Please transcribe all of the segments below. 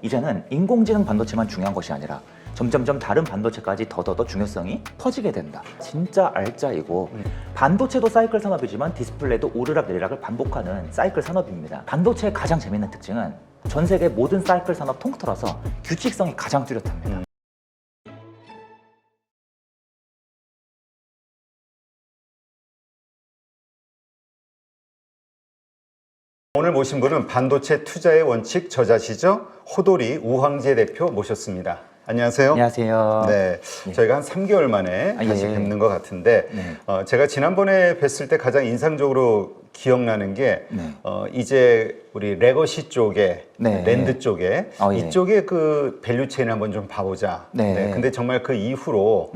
이제는 인공지능 반도체만 중요한 것이 아니라 점점점 다른 반도체까지 더더더 중요성이 커지게 된다. 진짜 알짜이고 반도체도 사이클 산업이지만 디스플레이도 오르락내리락을 반복하는 사이클 산업입니다. 반도체의 가장 재밌는 특징은 전 세계 모든 사이클 산업 통틀어서 규칙성이 가장 뚜렷합니다. 오늘 모신 분은 반도체 투자의 원칙 저자시죠? 호돌이 우황재 대표 모셨습니다. 안녕하세요. 안녕하세요. 네, 저희가 한 3개월 만에 다시 뵙는 것 같은데 제가 지난번에 뵀을 때 가장 인상적으로 기억나는 게 이제 우리 레거시 쪽에 랜드 쪽에 이쪽에 그 밸류체인 한번 좀 봐보자. 근데 정말 그 이후로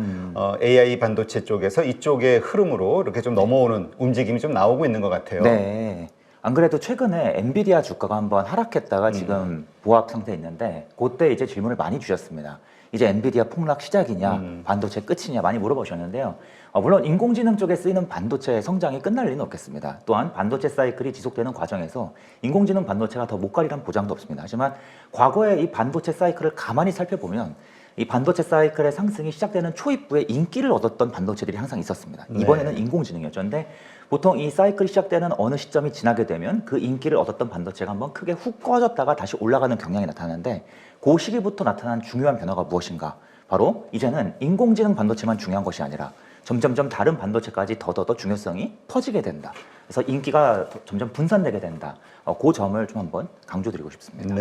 AI 반도체 쪽에서 이쪽의 흐름으로 이렇게 좀 넘어오는 움직임이 좀 나오고 있는 것 같아요. 네. 안 그래도 최근에 엔비디아 주가가 한번 하락했다가 지금 보합 상태에 있는데 그때 이제 질문을 많이 주셨습니다. 이제 엔비디아 폭락 시작이냐, 반도체 끝이냐 많이 물어보셨는데요. 물론 인공지능 쪽에 쓰이는 반도체의 성장이 끝날 리는 없겠습니다. 또한 반도체 사이클이 지속되는 과정에서 인공지능 반도체가 더 못 가리란 보장도 없습니다. 하지만 과거에 이 반도체 사이클을 가만히 살펴보면 이 반도체 사이클의 상승이 시작되는 초입부에 인기를 얻었던 반도체들이 항상 있었습니다. 이번에는 인공지능이었죠. 근데 보통 이 사이클이 시작되는 어느 시점이 지나게 되면 그 인기를 얻었던 반도체가 한번 크게 훅 꺼졌다가 다시 올라가는 경향이 나타나는데 그 시기부터 나타난 중요한 변화가 무엇인가? 바로 이제는 인공지능 반도체만 중요한 것이 아니라 점점점 다른 반도체까지 더더더 중요성이 커지게 된다. 그래서 인기가 점점 분산되게 된다. 그 점을 좀 한번 강조드리고 싶습니다.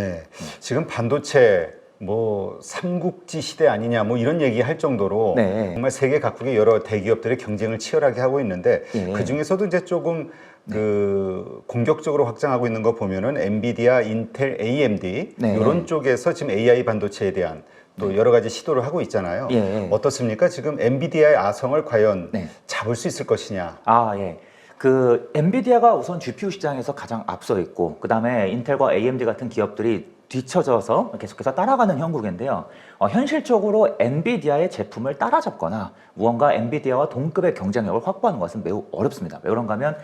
지금 반도체 뭐 삼국지 시대 아니냐 뭐 이런 얘기 할 정도로 정말 세계 각국의 여러 대기업들의 경쟁을 치열하게 하고 있는데 그 중에서도 이제 조금 그 공격적으로 확장하고 있는 거 보면은 엔비디아, 인텔, AMD 이런 쪽에서 지금 AI 반도체에 대한 또 여러 가지 시도를 하고 있잖아요. 어떻습니까? 지금 엔비디아의 아성을 과연 잡을 수 있을 것이냐? 그 엔비디아가 우선 GPU 시장에서 가장 앞서 있고 그 다음에 인텔과 AMD 같은 기업들이 뒤쳐져서 계속해서 따라가는 형국인데요. 현실적으로 엔비디아의 제품을 따라잡거나 무언가 엔비디아와 동급의 경쟁력을 확보하는 것은 매우 어렵습니다. 왜 그런가 하면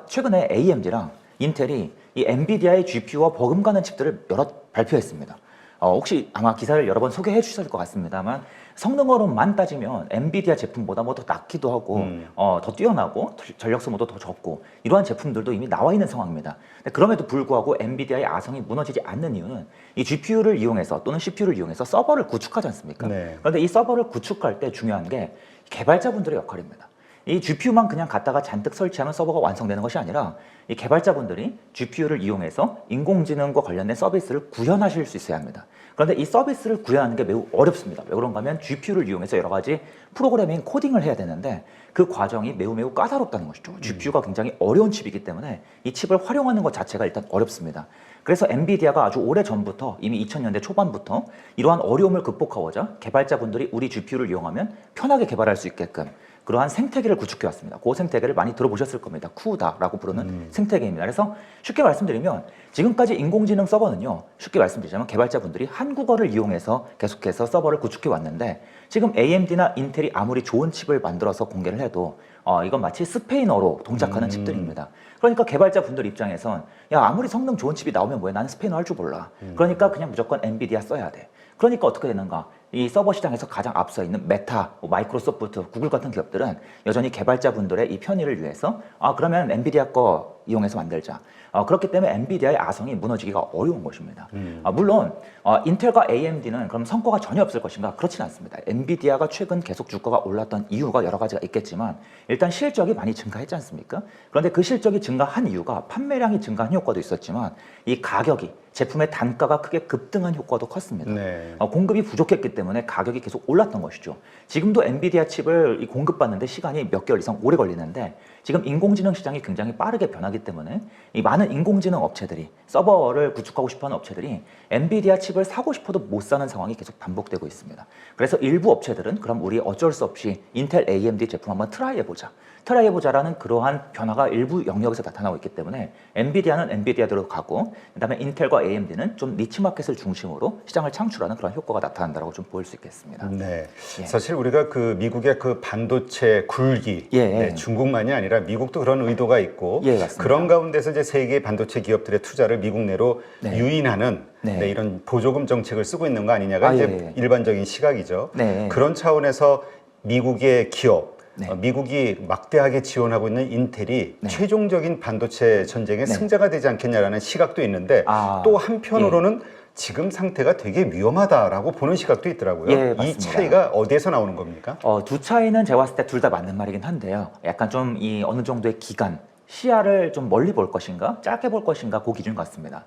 최근에 AMD랑 인텔이 이 엔비디아의 GPU와 버금가는 칩들을 여러 발표했습니다. 혹시 아마 기사를 여러 번 소개해 주셨을 것 같습니다만 성능으로만 따지면 엔비디아 제품보다 뭐 더 낫기도 하고 더 뛰어나고 전력 소모도 더 적고 이러한 제품들도 이미 나와 있는 상황입니다. 그럼에도 불구하고 엔비디아의 아성이 무너지지 않는 이유는 이 GPU를 이용해서 또는 CPU를 이용해서 서버를 구축하지 않습니까? 그런데 이 서버를 구축할 때 중요한 게 개발자분들의 역할입니다. 이 GPU만 그냥 갖다가 잔뜩 설치하면 서버가 완성되는 것이 아니라 이 개발자분들이 GPU를 이용해서 인공지능과 관련된 서비스를 구현하실 수 있어야 합니다. 그런데 이 서비스를 구현하는 게 매우 어렵습니다. 왜 그런가 하면 GPU를 이용해서 여러 가지 프로그래밍 코딩을 해야 되는데 그 과정이 매우 까다롭다는 것이죠. GPU가 굉장히 어려운 칩이기 때문에 이 칩을 활용하는 것 자체가 일단 어렵습니다. 그래서 엔비디아가 아주 오래전부터 이미 2000년대 초반부터 이러한 어려움을 극복하고자 개발자분들이 우리 GPU를 이용하면 편하게 개발할 수 있게끔 그러한 생태계를 구축해왔습니다. 그 생태계를 많이 들어보셨을 겁니다. 쿠다라고 부르는 생태계입니다. 그래서 쉽게 말씀드리면 지금까지 인공지능 서버는요. 쉽게 말씀드리자면 개발자분들이 한국어를 이용해서 계속해서 서버를 구축해 왔는데 지금 AMD나 인텔이 아무리 좋은 칩을 만들어서 공개를 해도 이건 마치 스페인어로 동작하는 칩들입니다. 그러니까 개발자분들 입장에선 야 아무리 성능 좋은 칩이 나오면 뭐해 나는 스페인어 할 줄 몰라. 그러니까 그냥 무조건 엔비디아 써야 돼. 그러니까 어떻게 되는가? 이 서버 시장에서 가장 앞서 있는 메타, 마이크로소프트, 구글 같은 기업들은 여전히 개발자분들의 이 편의를 위해서 그러면 엔비디아 거 이용해서 만들자. 그렇기 때문에 엔비디아의 아성이 무너지기가 어려운 것입니다. 물론 인텔과 AMD는 그럼 성과가 전혀 없을 것인가? 그렇지는 않습니다. 엔비디아가 최근 계속 주가가 올랐던 이유가 여러 가지가 있겠지만 일단 실적이 많이 증가했지 않습니까? 그런데 그 실적이 증가한 이유가 판매량이 증가한 효과도 있었지만 이 가격이 제품의 단가가 크게 급등한 효과도 컸습니다. 공급이 부족했기 때문에 가격이 계속 올랐던 것이죠. 지금도 엔비디아 칩을 공급받는데 시간이 몇 개월 이상 오래 걸리는데 지금 인공지능 시장이 굉장히 빠르게 변하기 때문에 이 많은 인공지능 업체들이 서버를 구축하고 싶어하는 업체들이 엔비디아 칩을 사고 싶어도 못 사는 상황이 계속 반복되고 있습니다. 그래서 일부 업체들은 그럼 우리 어쩔 수 없이 인텔 AMD 제품 한번 트라이해보자. 트라이해보자라는 그러한 변화가 일부 영역에서 나타나고 있기 때문에 엔비디아는 엔비디아대로 가고 그다음에 인텔과 AMD는 좀 니치 마켓을 중심으로 시장을 창출하는 그런 효과가 나타난다고 좀 보일 수 있겠습니다. 사실 우리가 그 미국의 그 반도체 굴기 중국만이 아니라 미국도 그런 의도가 있고 그런 가운데서 이제 세계 반도체 기업들의 투자를 미국 내로 네. 유인하는 네. 이런 보조금 정책을 쓰고 있는 거 아니냐가 이제 일반적인 시각이죠. 네. 그런 차원에서 미국의 기업, 네. 미국이 막대하게 지원하고 있는 인텔이 네. 최종적인 반도체 전쟁의 네. 승자가 되지 않겠냐라는 시각도 있는데 또 한편으로는 지금 상태가 되게 위험하다라고 보는 시각도 있더라고요. 예, 이 맞습니다. 차이가 어디에서 나오는 겁니까? 두 차이는 제가 봤을 때 둘 다 맞는 말이긴 한데요. 약간 좀 이 어느 정도의 기간, 시야를 좀 멀리 볼 것인가, 짧게 볼 것인가, 그 기준 같습니다.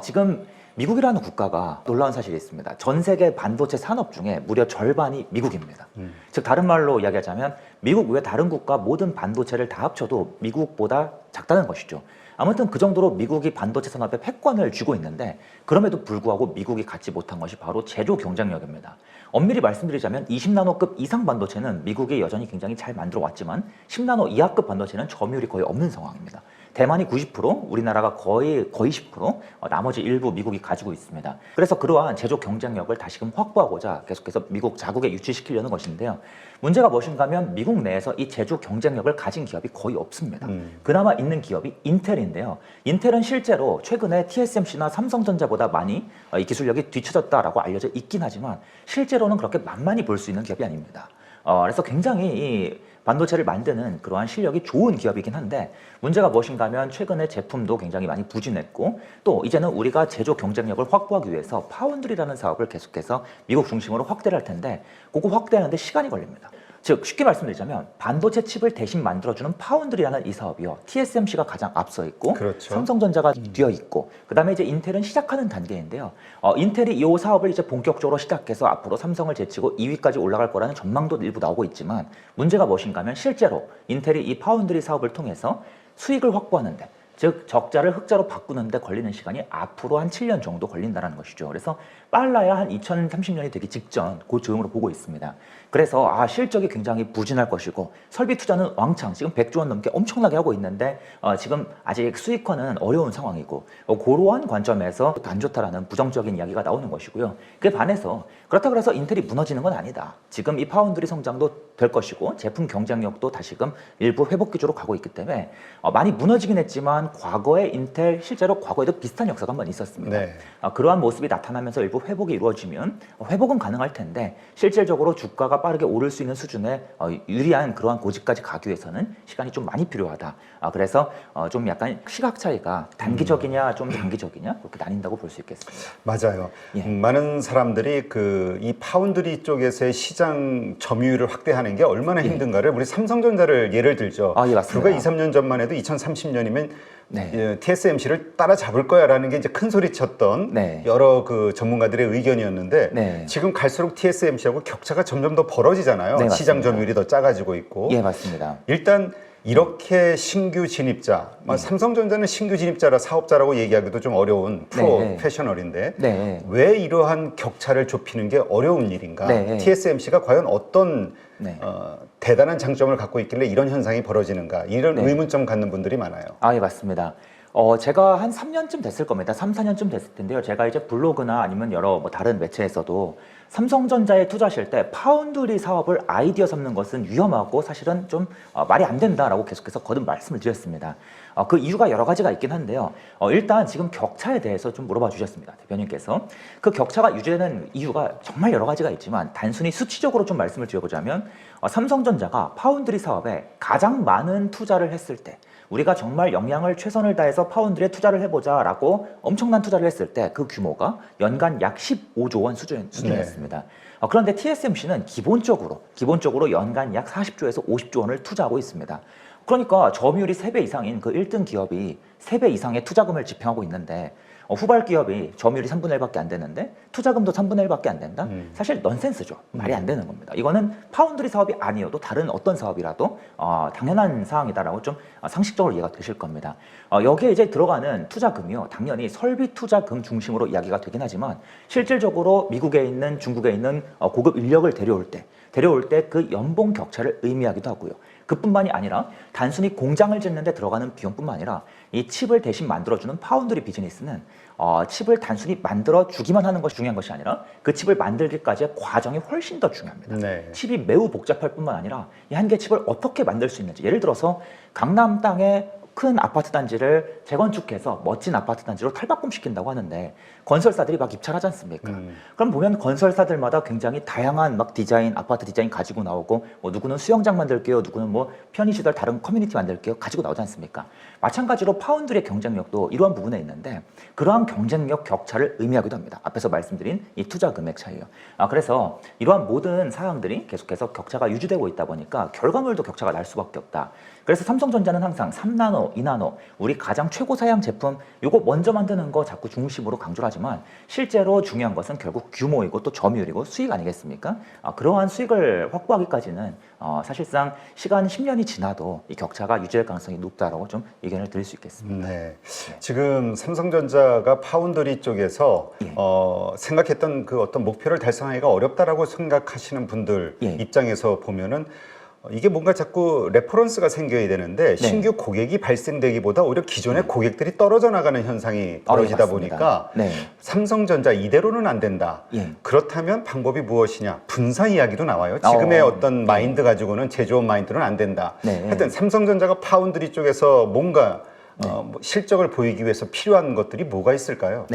지금 미국이라는 국가가 놀라운 사실이 있습니다. 전 세계 반도체 산업 중에 무려 절반이 미국입니다. 즉 다른 말로 이야기하자면 미국 외 다른 국가 모든 반도체를 다 합쳐도 미국보다 작다는 것이죠. 아무튼 그 정도로 미국이 반도체 산업에 패권을 쥐고 있는데 그럼에도 불구하고 미국이 갖지 못한 것이 바로 제조 경쟁력입니다. 엄밀히 말씀드리자면 20나노급 이상 반도체는 미국이 여전히 굉장히 잘 만들어 왔지만 10나노 이하급 반도체는 점유율이 거의 없는 상황입니다. 대만이 90%, 우리나라가 거의 10%, 나머지 일부 미국이 가지고 있습니다. 그래서 그러한 제조 경쟁력을 다시금 확보하고자 계속해서 미국 자국에 유치시키려는 것인데요. 문제가 무엇인가 하면 미국 내에서 이 제조 경쟁력을 가진 기업이 거의 없습니다. 그나마 있는 기업이 인텔인데요. 인텔은 실제로 최근에 TSMC나 삼성전자보다 많이 이 기술력이 뒤처졌다라고 알려져 있긴 하지만 실제로는 그렇게 만만히 볼 수 있는 기업이 아닙니다. 그래서 굉장히 이 반도체를 만드는 그러한 실력이 좋은 기업이긴 한데 문제가 무엇인가 하면 최근에 제품도 굉장히 많이 부진했고 또 이제는 우리가 제조 경쟁력을 확보하기 위해서 파운드리라는 사업을 계속해서 미국 중심으로 확대를 할 텐데 그거 확대하는데 시간이 걸립니다. 즉 쉽게 말씀드리자면 반도체 칩을 대신 만들어주는 파운드리라는 이 사업이요. TSMC가 가장 앞서 있고 그렇죠. 삼성전자가 뒤어 있고 그다음에 이제 인텔은 시작하는 단계인데요. 인텔이 이 사업을 이제 본격적으로 시작해서 앞으로 삼성을 제치고 2위까지 올라갈 거라는 전망도 일부 나오고 있지만 문제가 무엇인가 하면 실제로 인텔이 이 파운드리 사업을 통해서 수익을 확보하는데 즉 적자를 흑자로 바꾸는데 걸리는 시간이 앞으로 한 7년 정도 걸린다는 것이죠. 그래서 빨라야 한 2030년이 되기 직전 그 즈음으로 보고 있습니다. 그래서 실적이 굉장히 부진할 것이고 설비 투자는 왕창 지금 100조 원 넘게 엄청나게 하고 있는데 지금 아직 수익화는 어려운 상황이고 그러한 관점에서 안 좋다라는 부정적인 이야기가 나오는 것이고요. 그에 반해서 그렇다고 해서 인텔이 무너지는 건 아니다. 지금 이 파운드리 성장도 될 것이고 제품 경쟁력도 다시금 일부 회복 기조로 가고 있기 때문에 많이 무너지긴 했지만 과거에 인텔 실제로 과거에도 비슷한 역사가 한번 있었습니다. 네. 그러한 모습이 나타나면서 일부 회복이 이루어지면 회복은 가능할 텐데 실질적으로 주가가 빠르게 오를 수 있는 수준의 유리한 그러한 고지까지 가기 위해서는 시간이 좀 많이 필요하다. 그래서 좀 약간 시각 차이가 단기적이냐 좀 장기적이냐 그렇게 나뉜다고 볼 수 있겠습니다. 맞아요. 예. 많은 사람들이 이 파운드리 쪽에서의 시장 점유율을 확대하는 게 얼마나 힘든가를 우리 삼성전자를 예를 들죠. 예, 맞습니다. 불과 2, 3년 전만 해도 2030년이면 네. TSMC를 따라잡을 거야라는 게 이제 큰 소리 쳤던 네. 여러 그 전문가들의 의견이었는데 네. 지금 갈수록 TSMC하고 격차가 점점 더 벌어지잖아요. 네, 시장 맞습니다. 점유율이 더 작아지고 있고. 예, 맞습니다. 일단 이렇게 신규 진입자, 삼성전자는 신규 진입자라 사업자라고 얘기하기도 좀 어려운 프로페셔널인데 네. 왜 이러한 격차를 좁히는 게 어려운 일인가? 네. TSMC가 과연 어떤 네. 대단한 장점을 갖고 있길래 이런 현상이 벌어지는가? 이런 네. 의문점 갖는 분들이 많아요. 예, 맞습니다. 제가 한 3년쯤 됐을 겁니다. 3, 4년쯤 됐을 텐데요. 제가 이제 블로그나 아니면 여러 다른 매체에서도 삼성전자에 투자하실 때 파운드리 사업을 아이디어 삼는 것은 위험하고 사실은 좀 말이 안 된다라고 계속해서 거듭 말씀을 드렸습니다. 그 이유가 여러 가지가 있긴 한데요. 일단 지금 격차에 대해서 좀 물어봐 주셨습니다. 대표님께서. 그 격차가 유지되는 이유가 정말 여러 가지가 있지만 단순히 수치적으로 좀 말씀을 드려보자면 삼성전자가 파운드리 사업에 가장 많은 투자를 했을 때 우리가 정말 역량을 최선을 다해서 파운드리에 투자를 해보자라고 엄청난 투자를 했을 때 그 규모가 연간 약 15조 원 수준이었습니다. 그런데 TSMC는 기본적으로 연간 약 40조에서 50조 원을 투자하고 있습니다. 그러니까 점유율이 3배 이상인 그 1등 기업이 3배 이상의 투자금을 집행하고 있는데 후발 기업이 점유율이 3분의 1밖에 안 되는데 투자금도 3분의 1밖에 안 된다? 사실 넌센스죠. 말이 안 되는 겁니다. 이거는 파운드리 사업이 아니어도 다른 어떤 사업이라도 당연한 사항이다라고 좀 상식적으로 이해가 되실 겁니다. 여기에 이제 들어가는 투자금이요. 당연히 설비 투자금 중심으로 이야기가 되긴 하지만 실질적으로 미국에 있는 중국에 있는 고급 인력을 데려올 때 그 연봉 격차를 의미하기도 하고요. 그뿐만이 아니라 단순히 공장을 짓는 데 들어가는 비용뿐만 아니라 이 칩을 대신 만들어주는 파운드리 비즈니스는 칩을 단순히 만들어주기만 하는 것이 중요한 것이 아니라 그 칩을 만들기까지의 과정이 훨씬 더 중요합니다. 네. 칩이 매우 복잡할 뿐만 아니라 이 한 개 칩을 어떻게 만들 수 있는지 예를 들어서 강남 땅에 큰 아파트 단지를 재건축해서 멋진 아파트 단지로 탈바꿈시킨다고 하는데 건설사들이 막 입찰하지 않습니까? 그럼 보면 건설사들마다 굉장히 다양한 막 디자인, 아파트 디자인 가지고 나오고 뭐 누구는 수영장 만들게요, 누구는 뭐 편의시설 다른 커뮤니티 만들게요 가지고 나오지 않습니까? 마찬가지로 파운드리의 경쟁력도 이러한 부분에 있는데 그러한 경쟁력 격차를 의미하기도 합니다. 앞에서 말씀드린 이 투자 금액 차이요. 그래서 이러한 모든 사항들이 계속해서 격차가 유지되고 있다 보니까 결과물도 격차가 날 수밖에 없다. 그래서 삼성전자는 항상 3나노, 2나노 우리 가장 최고 사양 제품 요거 먼저 만드는 거 자꾸 중심으로 강조를 하지만 실제로 중요한 것은 결국 규모이고 또 점유율이고 수익 아니겠습니까? 그러한 수익을 확보하기까지는 사실상 시간 10년이 지나도 이 격차가 유지될 가능성이 높다라고 좀 의견을 드릴 수 있겠습니다. 네. 지금 삼성전자가 파운드리 쪽에서 예. 생각했던 그 어떤 목표를 달성하기가 어렵다라고 생각하시는 분들 예. 입장에서 보면은 이게 뭔가 자꾸 레퍼런스가 생겨야 되는데 신규 고객이 발생되기보다 오히려 기존의 고객들이 떨어져 나가는 현상이 벌어지다 보니까 삼성전자 이대로는 안 된다. 그렇다면 방법이 무엇이냐? 분사 이야기도 나와요. 지금의 어떤 마인드 가지고는 제조업 마인드는 안 된다. 하여튼 삼성전자가 파운드리 쪽에서 뭔가 실적을 보이기 위해서 필요한 것들이 뭐가 있을까요?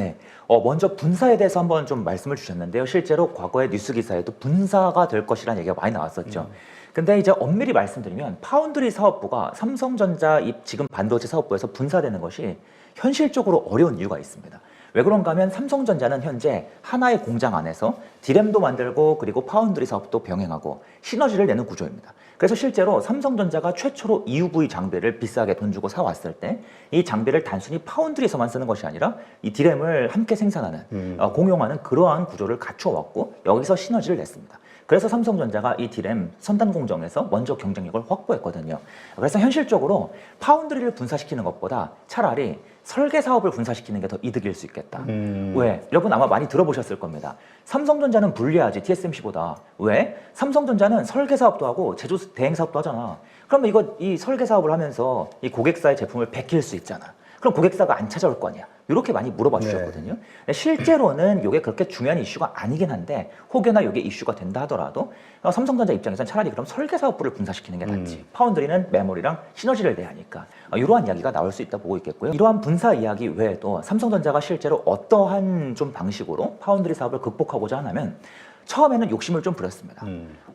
먼저 분사에 대해서 한번 좀 말씀을 주셨는데요. 실제로 과거의 뉴스 기사에도 분사가 될 것이라는 얘기가 많이 나왔었죠. 근데 이제 엄밀히 말씀드리면 파운드리 사업부가 삼성전자 지금 반도체 사업부에서 분사되는 것이 현실적으로 어려운 이유가 있습니다. 왜 그런가 하면 삼성전자는 현재 하나의 공장 안에서 디램도 만들고 그리고 파운드리 사업도 병행하고 시너지를 내는 구조입니다. 그래서 실제로 삼성전자가 최초로 EUV 장비를 비싸게 돈 주고 사왔을 때 이 장비를 단순히 파운드리에서만 쓰는 것이 아니라 이 디램을 함께 생산하는 공용하는 그러한 구조를 갖춰왔고 여기서 시너지를 냈습니다. 그래서 삼성전자가 이 디램 선단 공정에서 먼저 경쟁력을 확보했거든요. 그래서 현실적으로 파운드리를 분사시키는 것보다 차라리 설계 사업을 분사시키는 게 더 이득일 수 있겠다. 왜? 여러분 아마 많이 들어보셨을 겁니다. 삼성전자는 불리하지 TSMC보다. 왜? 삼성전자는 설계 사업도 하고 제조 대행 사업도 하잖아. 그러면 이 설계 사업을 하면서 이 고객사의 제품을 베낄 수 있잖아. 그럼 고객사가 안 찾아올 거 아니야. 이렇게 많이 물어봐 주셨거든요. 실제로는 이게 그렇게 중요한 이슈가 아니긴 한데 혹여나 이게 이슈가 된다 하더라도 삼성전자 입장에서는 차라리 그럼 설계 사업부를 분사시키는 게 낫지. 파운드리는 메모리랑 시너지를 내야 하니까 이러한 이야기가 나올 수 있다 보고 있겠고요. 이러한 분사 이야기 외에도 삼성전자가 실제로 어떠한 좀 방식으로 파운드리 사업을 극복하고자 하냐면 처음에는 욕심을 좀 부렸습니다.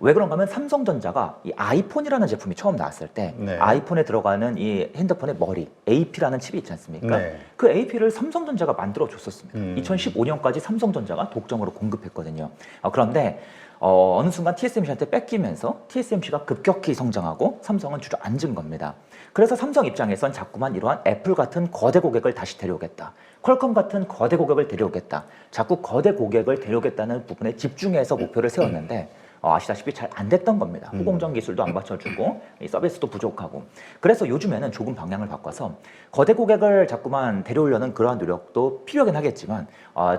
왜 그런가 하면 삼성전자가 이 아이폰이라는 제품이 처음 나왔을 때 아이폰에 들어가는 이 핸드폰의 머리 AP라는 칩이 있지 않습니까? 그 AP를 삼성전자가 만들어 줬었습니다. 2015년까지 삼성전자가 독점으로 공급했거든요. 그런데 어느 순간 TSMC한테 뺏기면서 TSMC가 급격히 성장하고 삼성은 주저앉은 겁니다. 그래서 삼성 입장에선 자꾸만 이러한 애플 같은 거대 고객을 다시 데려오겠다. 퀄컴 같은 거대 고객을 데려오겠다. 자꾸 거대 고객을 데려오겠다는 부분에 집중해서 목표를 세웠는데 아시다시피 잘 안 됐던 겁니다. 후공정 기술도 안 받쳐주고 이 서비스도 부족하고. 그래서 요즘에는 조금 방향을 바꿔서 거대 고객을 자꾸만 데려오려는 그러한 노력도 필요하긴 하겠지만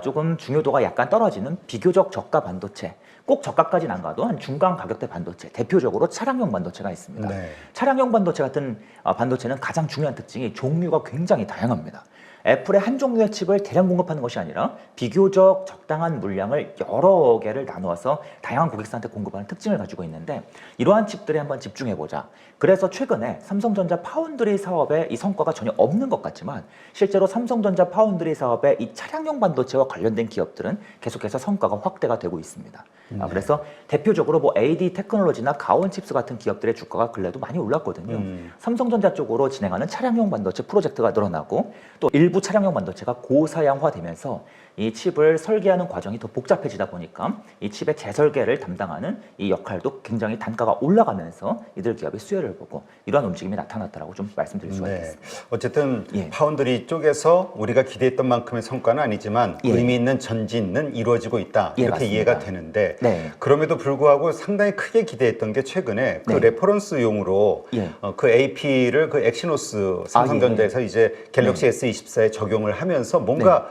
조금 중요도가 약간 떨어지는 비교적 저가 반도체, 꼭 저가까지는 안 가도 한 중간 가격대 반도체, 대표적으로 차량용 반도체가 있습니다. 차량용 반도체 같은 반도체는 가장 중요한 특징이 종류가 굉장히 다양합니다. 애플의 한 종류의 칩을 대량 공급하는 것이 아니라 비교적 적당한 물량을 여러 개를 나누어서 다양한 고객사한테 공급하는 특징을 가지고 있는데 이러한 칩들에 한번 집중해보자. 그래서 최근에 삼성전자 파운드리 사업에 이 성과가 전혀 없는 것 같지만 실제로 삼성전자 파운드리 사업에 이 차량용 반도체와 관련된 기업들은 계속해서 성과가 확대가 되고 있습니다. 그래서 대표적으로 뭐 AD 테크놀로지나 가온칩스 같은 기업들의 주가가 근래도 많이 올랐거든요. 삼성전자 쪽으로 진행하는 차량용 반도체 프로젝트가 늘어나고 또 일부 차량용 반도체가 고사양화되면서 이 칩을 설계하는 과정이 더 복잡해지다 보니까 이 칩의 재설계를 담당하는 이 역할도 굉장히 단가가 올라가면서 이들 기업의 수혜를 보고 이러한 움직임이 나타났다라고 좀 말씀드릴 수가 있겠습니다. 어쨌든 파운드리 쪽에서 우리가 기대했던 만큼의 성과는 아니지만 의미 있는 전진은 이루어지고 있다. 이렇게 맞습니다. 이해가 되는데 그럼에도 불구하고 상당히 크게 기대했던 게 최근에 그 레퍼런스용으로 그 AP를 그 엑시노스 삼성전자에서 이제 갤럭시 S24에 적용을 하면서 뭔가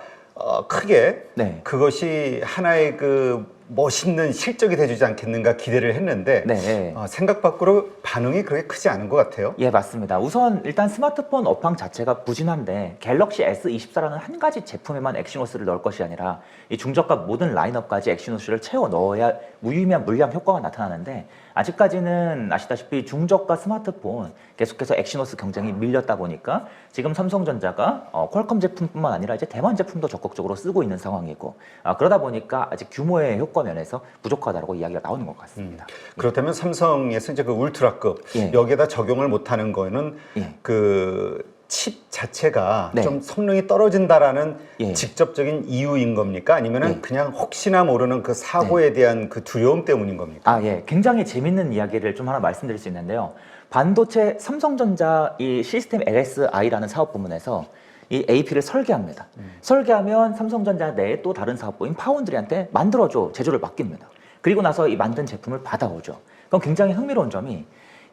크게 그것이 하나의 그 멋있는 실적이 돼주지 않겠는가 기대를 했는데 네. 생각 밖으로 반응이 그렇게 크지 않은 것 같아요. 예, 맞습니다. 우선 일단 스마트폰 업황 자체가 부진한데 갤럭시 S24라는 한 가지 제품에만 엑시노스를 넣을 것이 아니라 이 중저가 모든 라인업까지 엑시노스를 채워 넣어야 무의미한 물량 효과가 나타나는데 아직까지는 아시다시피 중저가 스마트폰 계속해서 엑시노스 경쟁이 밀렸다 보니까 지금 삼성전자가 퀄컴 제품뿐만 아니라 이제 대만 제품도 적극적으로 쓰고 있는 상황이고 그러다 보니까 아직 규모의 효과 면에서 부족하다고 이야기가 나오는 것 같습니다. 그렇다면 삼성에서 이제 그 울트라급 예. 여기에다 적용을 못하는 거는 예. 그 칩 자체가 네. 좀 성능이 떨어진다라는 예. 직접적인 이유인 겁니까? 아니면은 예. 그냥 혹시나 모르는 그 사고에 대한 그 두려움 때문인 겁니까? 예. 굉장히 재밌는 이야기를 좀 하나 말씀드릴 수 있는데요. 반도체 삼성전자 이 시스템 LSI라는 사업 부문에서 이 AP를 설계합니다. 설계하면 삼성전자 내에 또 다른 사업부인 파운드리한테 만들어줘 제조를 맡깁니다. 그리고 나서 이 만든 제품을 받아오죠. 그럼 굉장히 흥미로운 점이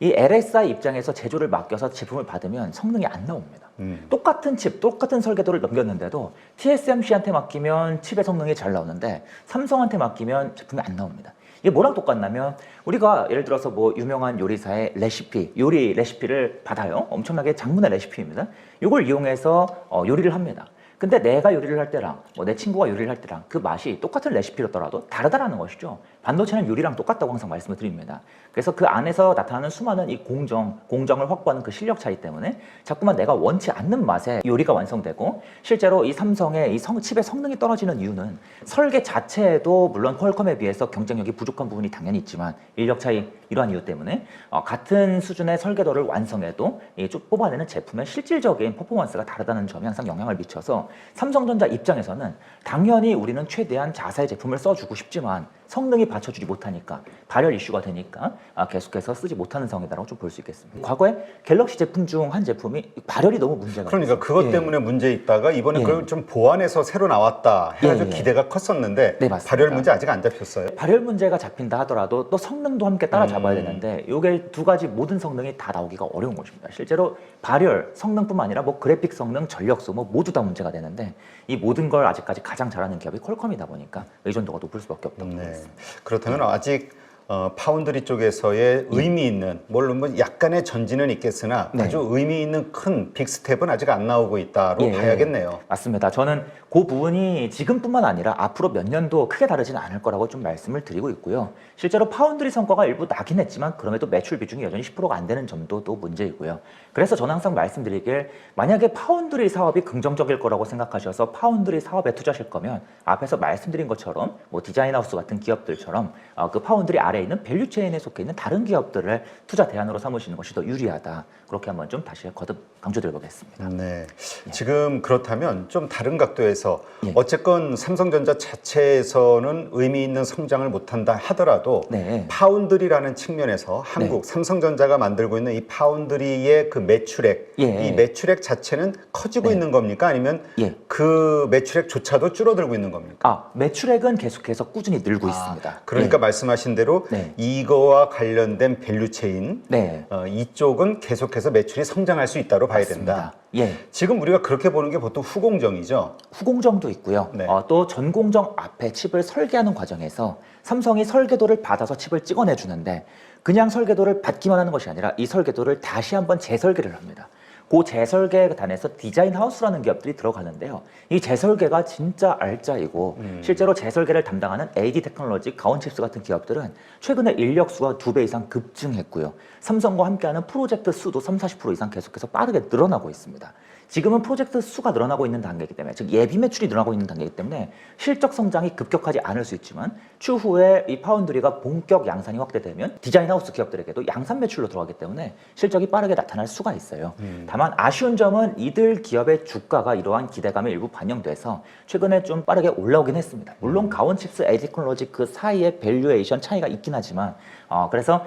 이 LSI 입장에서 제조를 맡겨서 제품을 받으면 성능이 안 나옵니다. 똑같은 칩, 똑같은 설계도를 넘겼는데도 TSMC한테 맡기면 칩의 성능이 잘 나오는데 삼성한테 맡기면 제품이 안 나옵니다. 이게 뭐랑 똑같냐면 우리가 예를 들어서 뭐 유명한 요리사의 레시피, 요리 레시피를 받아요. 엄청나게 장문의 레시피입니다. 이걸 이용해서 요리를 합니다. 근데 내가 요리를 할 때랑 뭐 내 친구가 요리를 할 때랑 그 맛이 똑같은 레시피였더라도 다르다라는 것이죠. 반도체는 요리랑 똑같다고 항상 말씀을 드립니다. 그래서 그 안에서 나타나는 수많은 이 공정을 확보하는 그 실력 차이 때문에 자꾸만 내가 원치 않는 맛의 요리가 완성되고 실제로 이 삼성의 이 칩의 성능이 떨어지는 이유는 설계 자체에도 물론 퀄컴에 비해서 경쟁력이 부족한 부분이 당연히 있지만 인력 차이 이러한 이유 때문에 같은 수준의 설계도를 완성해도 뽑아내는 제품의 실질적인 퍼포먼스가 다르다는 점이 항상 영향을 미쳐서 삼성전자 입장에서는 당연히 우리는 최대한 자사의 제품을 써주고 싶지만 성능이 받쳐주지 못하니까 발열 이슈가 되니까 계속해서 쓰지 못하는 상황이라고 좀 볼 수 있겠습니다. 과거에 갤럭시 제품 중 한 제품이 발열이 너무 문제가 그러니까 그것 예. 때문에 문제 있다가 이번에 예. 그걸 좀 보완해서 새로 나왔다 해가지고 예. 기대가 컸었는데 네, 맞습니다. 발열 문제 아직 안 잡혔어요? 발열 문제가 잡힌다 하더라도 또 성능도 함께 따라잡아야 되는데 이게 두 가지 모든 성능이 다 나오기가 어려운 것입니다. 실제로 발열 성능뿐만 아니라 뭐 그래픽 성능, 전력 소모 모두 다 문제가 되는데 이 모든 걸 아직까지 가장 잘하는 기업이 퀄컴이다 보니까 의존도가 높을 수밖에 없다고 보겠습니다. 그렇다면 아직 파운드리 쪽에서의 의미 있는 물론 뭐 약간의 전진은 있겠으나 네. 아주 의미 있는 큰 빅스텝은 아직 안 나오고 있다로 예, 봐야겠네요. 맞습니다. 저는 그 부분이 지금뿐만 아니라 앞으로 몇 년도 크게 다르지는 않을 거라고 좀 말씀을 드리고 있고요. 실제로 파운드리 성과가 일부 나긴 했지만 그럼에도 매출 비중이 여전히 10%가 안 되는 점도 또 문제이고요. 그래서 저는 항상 말씀드리길 만약에 파운드리 사업이 긍정적일 거라고 생각하셔서 파운드리 사업에 투자하실 거면 앞에서 말씀드린 것처럼 뭐 디자인하우스 같은 기업들처럼 그 파운드리 아래에 있는 밸류체인에 속해 있는 다른 기업들을 투자 대안으로 삼으시는 것이 더 유리하다. 그렇게 한번 좀 다시 거듭 강조드려 보겠습니다. 네. 지금 그렇다면 좀 다른 각도에서 예. 어쨌건 삼성전자 자체에서는 의미 있는 성장을 못한다 하더라도 네. 파운드리라는 측면에서 한국 삼성전자가 만들고 있는 이 파운드리의 그 매출액, 예. 이 매출액 자체는 커지고 네. 있는 겁니까? 아니면 예. 그 매출액조차도 줄어들고 있는 겁니까? 매출액은 계속해서 꾸준히 늘고 있습니다. 그러니까 예. 말씀하신 대로 네. 이거와 관련된 밸류체인 네. 이쪽은 계속해서 매출이 성장할 수 있다로 봐야 맞습니다. 된다. 예. 지금 우리가 그렇게 보는 게 보통 후공정이죠. 후공정도 있고요. 네. 또 전공정 앞에 칩을 설계하는 과정에서 삼성이 설계도를 받아서 칩을 찍어내 주는데 그냥 설계도를 받기만 하는 것이 아니라 이 설계도를 다시 한번 재설계를 합니다. 그 재설계단에서 디자인 하우스라는 기업들이 들어가는데요. 이 재설계가 진짜 알짜이고 실제로 재설계를 담당하는 AD 테크놀로지, 가온칩스 같은 기업들은 최근에 인력 수가 2배 이상 급증했고요. 삼성과 함께하는 프로젝트 수도 30-40% 이상 계속해서 빠르게 늘어나고 있습니다. 지금은 프로젝트 수가 늘어나고 있는 단계이기 때문에 즉 예비 매출이 늘어나고 있는 단계이기 때문에 실적 성장이 급격하지 않을 수 있지만 추후에 이 파운드리가 본격 양산이 확대되면 디자인 하우스 기업들에게도 양산 매출로 들어가기 때문에 실적이 빠르게 나타날 수가 있어요. 다만 아쉬운 점은 이들 기업의 주가가 이러한 기대감에 일부 반영돼서 최근에 좀 빠르게 올라오긴 했습니다. 물론 가온칩스, 에이테크놀로지 그 사이에 밸류에이션 차이가 있긴 하지만 그래서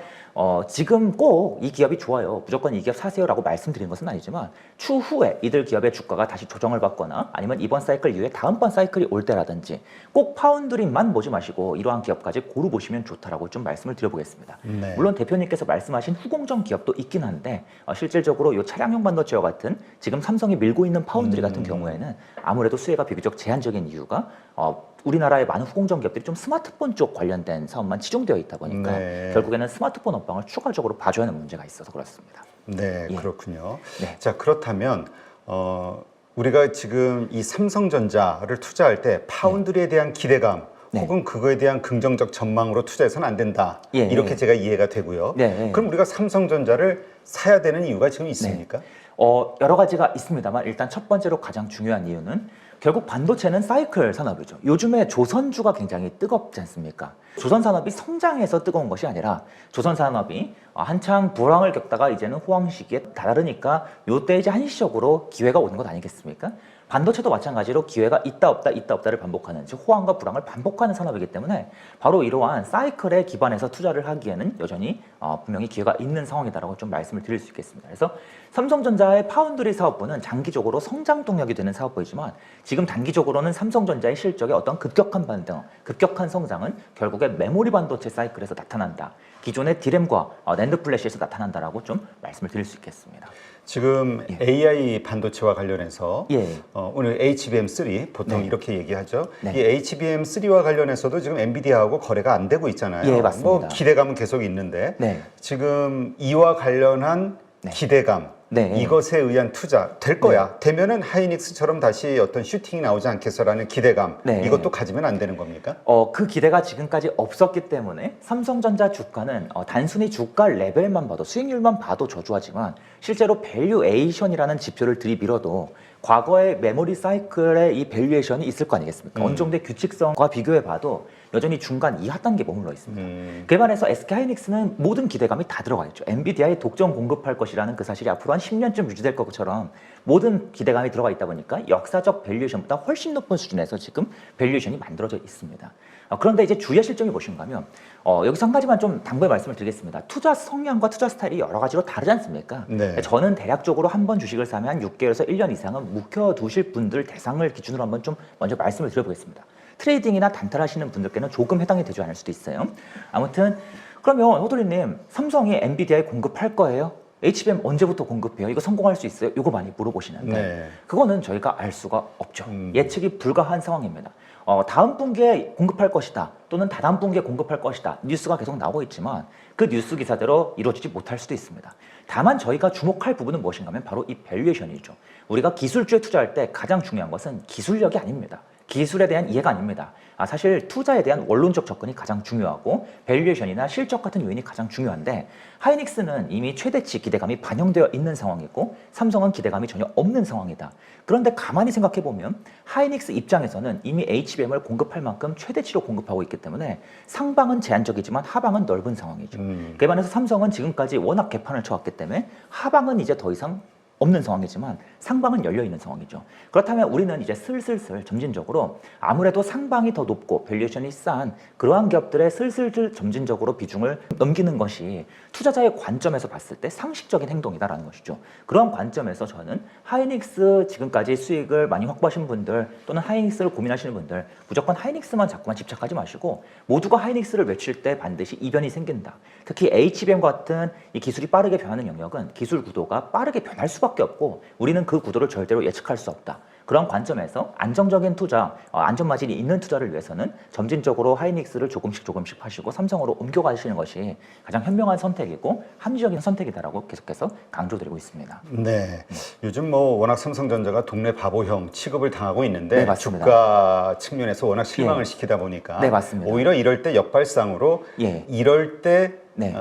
지금 꼭 이 기업이 좋아요, 무조건 이 기업 사세요라고 말씀드린 것은 아니지만 추후에 이들 기업의 주가가 다시 조정을 받거나 아니면 이번 사이클 이후에 다음번 사이클이 올 때라든지 꼭 파운드리만 보지 마시고 이러한 기업까지 고루 보시면 좋다라고 좀 말씀을 드려보겠습니다. 네. 물론 대표님께서 말씀하신 후공정 기업도 있긴 한데 실질적으로 이 차량용 반도체와 같은 지금 삼성이 밀고 있는 파운드리 같은 경우에는 아무래도 수혜가 비교적 제한적인 이유가 우리나라의 많은 후공정 기업들이 좀 스마트폰 쪽 관련된 사업만 치중되어 있다 보니까 네. 결국에는 스마트폰 업황을 추가적으로 봐줘야 하는 문제가 있어서 그렇습니다. 네, 예. 그렇군요. 네. 자, 그렇다면 우리가 지금 이 삼성전자를 투자할 때 파운드리에 대한 기대감 네. 혹은 그거에 대한 긍정적 전망으로 투자해서는 안 된다. 예. 이렇게 제가 이해가 되고요. 네. 그럼 우리가 삼성전자를 사야 되는 이유가 지금 있습니까? 여러 가지가 있습니다만 일단 첫 번째로 가장 중요한 이유는 결국 반도체는 사이클 산업이죠. 요즘에 조선주가 굉장히 뜨겁지 않습니까? 조선 산업이 성장해서 뜨거운 것이 아니라 조선 산업이 한창 불황을 겪다가 이제는 호황 시기에 다다르니까 요때 이제 한시적으로 기회가 오는 것 아니겠습니까? 반도체도 마찬가지로 기회가 있다 없다를 반복하는, 즉 호황과 불황을 반복하는 산업이기 때문에 바로 이러한 사이클에 기반해서 투자를 하기에는 여전히 분명히 기회가 있는 상황이다라고 좀 말씀을 드릴 수 있겠습니다. 그래서 삼성전자의 파운드리 사업부는 장기적으로 성장 동력이 되는 사업부이지만 지금 단기적으로는 삼성전자의 실적의 어떤 급격한 반등, 급격한 성장은 결국에 메모리 반도체 사이클에서 나타난다. 기존의 디램과 낸드 플래시에서 나타난다라고 좀 말씀을 드릴 수 있겠습니다. 지금 예. AI 반도체와 관련해서 예. 오늘 HBM3 보통 네. 이렇게 얘기하죠. 네. 이 HBM3와 관련해서도 지금 엔비디아하고 거래가 안 되고 있잖아요. 예, 맞습니다. 뭐 기대감은 계속 있는데 네. 지금 이와 관련한 네. 기대감 네. 이것에 의한 투자 될 거야. 되면은 하이닉스처럼 다시 어떤 슈팅이 나오지 않겠어라는 기대감 네. 이것도 가지면 안 되는 겁니까? 그 기대가 지금까지 없었기 때문에 삼성전자 주가는 단순히 주가 레벨만 봐도 수익률만 봐도 저조하지만 실제로 밸류에이션이라는 지표를 들이밀어도 과거의 메모리 사이클의 이 밸류에이션이 있을 거 아니겠습니까? 어느 정도의 규칙성과 비교해 봐도 여전히 중간 이하 단계에 머물러 있습니다. 그에 반해서 SK하이닉스는 모든 기대감이 다 들어가 있죠. 엔비디아에 독점 공급할 것이라는 그 사실이 앞으로 한 10년쯤 유지될 것처럼 모든 기대감이 들어가 있다 보니까 역사적 밸류에이션보다 훨씬 높은 수준에서 지금 밸류에이션이 만들어져 있습니다. 그런데 이제 주의하실 실점이 무엇인가 하면 여기서 한 가지만 좀 당부의 말씀을 드리겠습니다. 투자 성향과 투자 스타일이 여러 가지로 다르지 않습니까? 네. 저는 대략적으로 한 번 주식을 사면 한 6개월에서 1년 이상은 묵혀두실 분들 대상을 기준으로 한번 좀 먼저 말씀을 드려보겠습니다. 트레이딩이나 단타하시는 분들께는 조금 해당이 되지 않을 수도 있어요. 아무튼 그러면 호돌이님, 삼성이 엔비디아에 공급할 거예요? HBM 언제부터 공급해요? 이거 성공할 수 있어요? 이거 많이 물어보시는데 네. 그거는 저희가 알 수가 없죠. 예측이 불가한 상황입니다. 다음 분기에 공급할 것이다 또는 다다음 분기에 공급할 것이다 뉴스가 계속 나오고 있지만 그 뉴스 기사대로 이루어지지 못할 수도 있습니다. 다만 저희가 주목할 부분은 무엇인가 하면 바로 이 밸류에이션이죠. 우리가 기술주에 투자할 때 가장 중요한 것은 기술력이 아닙니다. 기술에 대한 이해가 아닙니다. 사실 투자에 대한 원론적 접근이 가장 중요하고 밸류에이션이나 실적 같은 요인이 가장 중요한데 하이닉스는 이미 최대치 기대감이 반영되어 있는 상황이고 삼성은 기대감이 전혀 없는 상황이다. 그런데 가만히 생각해보면 하이닉스 입장에서는 이미 HBM을 공급할 만큼 최대치로 공급하고 있기 때문에 상방은 제한적이지만 하방은 넓은 상황이죠. 그에 반해서 삼성은 지금까지 워낙 개판을 쳐왔기 때문에 하방은 이제 더 이상 없는 상황이지만 상방은 열려있는 상황이죠. 그렇다면 우리는 이제 슬슬슬 점진적으로 아무래도 상방이 더 높고 밸류에이션이 싼 그러한 기업들의 슬슬슬 점진적으로 비중을 넘기는 것이 투자자의 관점에서 봤을 때 상식적인 행동이다라는 것이죠. 그런 관점에서 저는 하이닉스 지금까지 수익을 많이 확보하신 분들 또는 하이닉스를 고민하시는 분들 무조건 하이닉스만 자꾸만 집착하지 마시고 모두가 하이닉스를 외칠 때 반드시 이변이 생긴다. 특히 HBM 같은 이 기술이 빠르게 변하는 영역은 기술 구도가 빠르게 변할 수밖에 없고 우리는 그 구도를 절대로 예측할 수 없다. 그런 관점에서 안정적인 투자, 안전마진이 있는 투자를 위해서는 점진적으로 하이닉스를 조금씩 하시고 삼성으로 옮겨가시는 것이 가장 현명한 선택이고 합리적인 선택이다라고 계속해서 강조드리고 있습니다. 네, 요즘 뭐 워낙 삼성전자가 동네 바보형 취급을 당하고 있는데 네, 맞습니다. 주가 측면에서 워낙 실망을 예. 시키다 보니까 네, 맞습니다. 오히려 이럴 때 역발상으로 예. 이럴 때 네.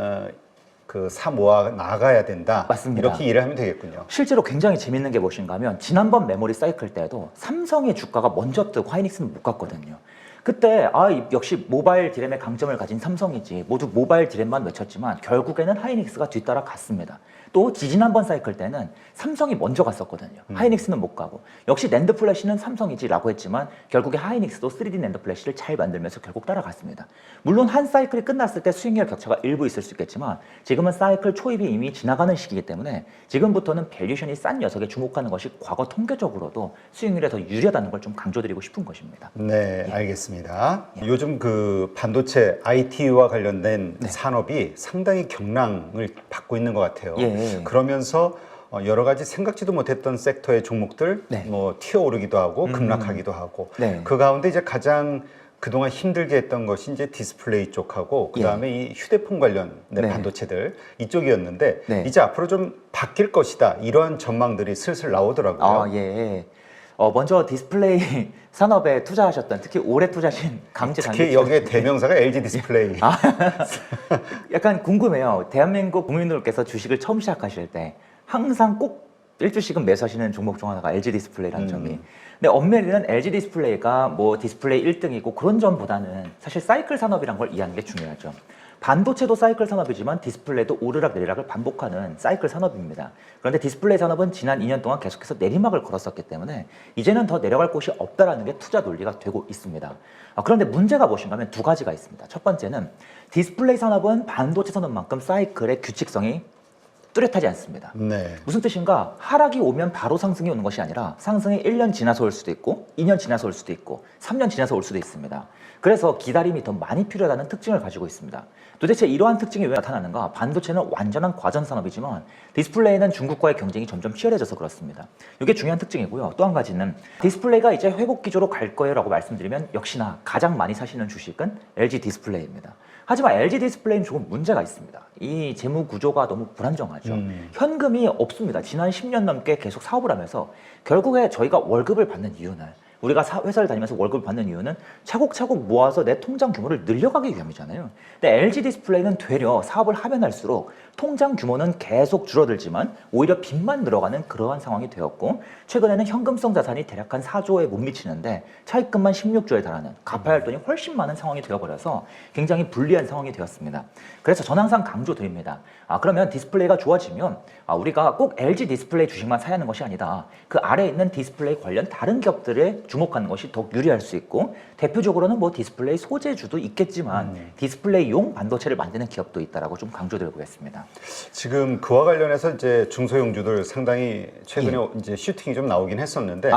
그 사모아 나가야 된다. 맞습니다. 이렇게 이해를 하면 되겠군요. 실제로 굉장히 재밌는 게 무엇인가 하면 지난번 메모리 사이클 때도 삼성의 주가가 먼저 뜨고 하이닉스는 못 갔거든요. 그때 역시 모바일 디램의 강점을 가진 삼성이지 모두 모바일 디램만 외쳤지만 결국에는 하이닉스가 뒤따라 갔습니다. 또 지지난번 사이클 때는 삼성이 먼저 갔었거든요. 하이닉스는 못 가고 역시 낸드 플래시는 삼성이지라고 했지만 결국에 하이닉스도 3D 낸드 플래시를 잘 만들면서 결국 따라갔습니다. 물론 한 사이클이 끝났을 때 수익률 격차가 일부 있을 수 있겠지만 지금은 사이클 초입이 이미 지나가는 시기이기 때문에 지금부터는 밸류에이션이 싼 녀석에 주목하는 것이 과거 통계적으로도 수익률에 더 유리하다는 걸 좀 강조드리고 싶은 것입니다. 네, 알겠습니다. 요즘 그 반도체 IT와 관련된 산업이 상당히 경랑을 받고 있는 것 같아요. 예. 그러면서 여러 가지 생각지도 못했던 섹터의 종목들 네. 뭐 튀어오르기도 하고 급락하기도 하고 네. 그 가운데 이제 가장 그동안 힘들게 했던 것이 이제 디스플레이 쪽하고 그다음에 이 휴대폰 관련 네. 반도체들 이쪽이었는데 네. 이제 앞으로 좀 바뀔 것이다 이러한 전망들이 슬슬 나오더라고요. 아, 예. 먼저 디스플레이 산업에 투자하셨던 특히 오래 투자하신 강제 특히 여기에 대명사가 LG 디스플레이. 약간 궁금해요. 대한민국 국민들께서 주식을 처음 시작하실 때 항상 꼭 1주씩은 매수하시는 종목 중 하나가 LG 디스플레이라는 점이. 근데 엄밀히는 LG 디스플레이가 뭐 디스플레이 1등이고 그런 점보다는 사실 사이클 산업이란 걸 이해하는 게 중요하죠. 반도체도 사이클 산업이지만 디스플레이도 오르락 내리락을 반복하는 사이클 산업입니다. 그런데 디스플레이 산업은 지난 2년 동안 계속해서 내리막을 걸었었기 때문에 이제는 더 내려갈 곳이 없다라는 게 투자 논리가 되고 있습니다. 그런데 문제가 무엇인가 하면 두 가지가 있습니다. 첫 번째는 디스플레이 산업은 반도체 산업만큼 사이클의 규칙성이 뚜렷하지 않습니다. 네. 무슨 뜻인가? 하락이 오면 바로 상승이 오는 것이 아니라 상승이 1년 지나서 올 수도 있고 2년 지나서 올 수도 있고 3년 지나서 올 수도 있습니다. 그래서 기다림이 더 많이 필요하다는 특징을 가지고 있습니다. 도대체 이러한 특징이 왜 나타나는가? 반도체는 완전한 과전 산업이지만 디스플레이는 중국과의 경쟁이 점점 치열해져서 그렇습니다. 이게 중요한 특징이고요. 또 한 가지는 디스플레이가 이제 회복 기조로 갈 거예요 라고 말씀드리면 역시나 가장 많이 사시는 주식은 LG 디스플레이입니다. 하지만 LG 디스플레이는 조금 문제가 있습니다. 이 재무 구조가 너무 불안정하죠. 현금이 없습니다. 지난 10년 넘게 계속 사업을 하면서 결국에 저희가 월급을 받는 이유는 우리가 회사를 다니면서 월급을 받는 이유는 차곡차곡 모아서 내 통장 규모를 늘려가기 위함이잖아요. 근데 LG 디스플레이는 되려 사업을 하면 할수록 통장 규모는 계속 줄어들지만 오히려 빚만 늘어가는 그러한 상황이 되었고 최근에는 현금성 자산이 대략 한 4조에 못 미치는데 차입금만 16조에 달하는 갚아야 할 돈이 훨씬 많은 상황이 되어버려서 굉장히 불리한 상황이 되었습니다. 그래서 저는 항상 강조드립니다. 그러면 디스플레이가 좋아지면 우리가 꼭 LG 디스플레이 주식만 사야 하는 것이 아니다. 그 아래에 있는 디스플레이 관련 다른 기업들에 주목하는 것이 더 유리할 수 있고 대표적으로는 뭐 디스플레이 소재주도 있겠지만 디스플레이용 반도체를 만드는 기업도 있다라고 좀 강조드려보겠습니다. 지금 그와 관련해서 이제 중소형주들 상당히 최근에 이제 슈팅이 좀 나오긴 했었는데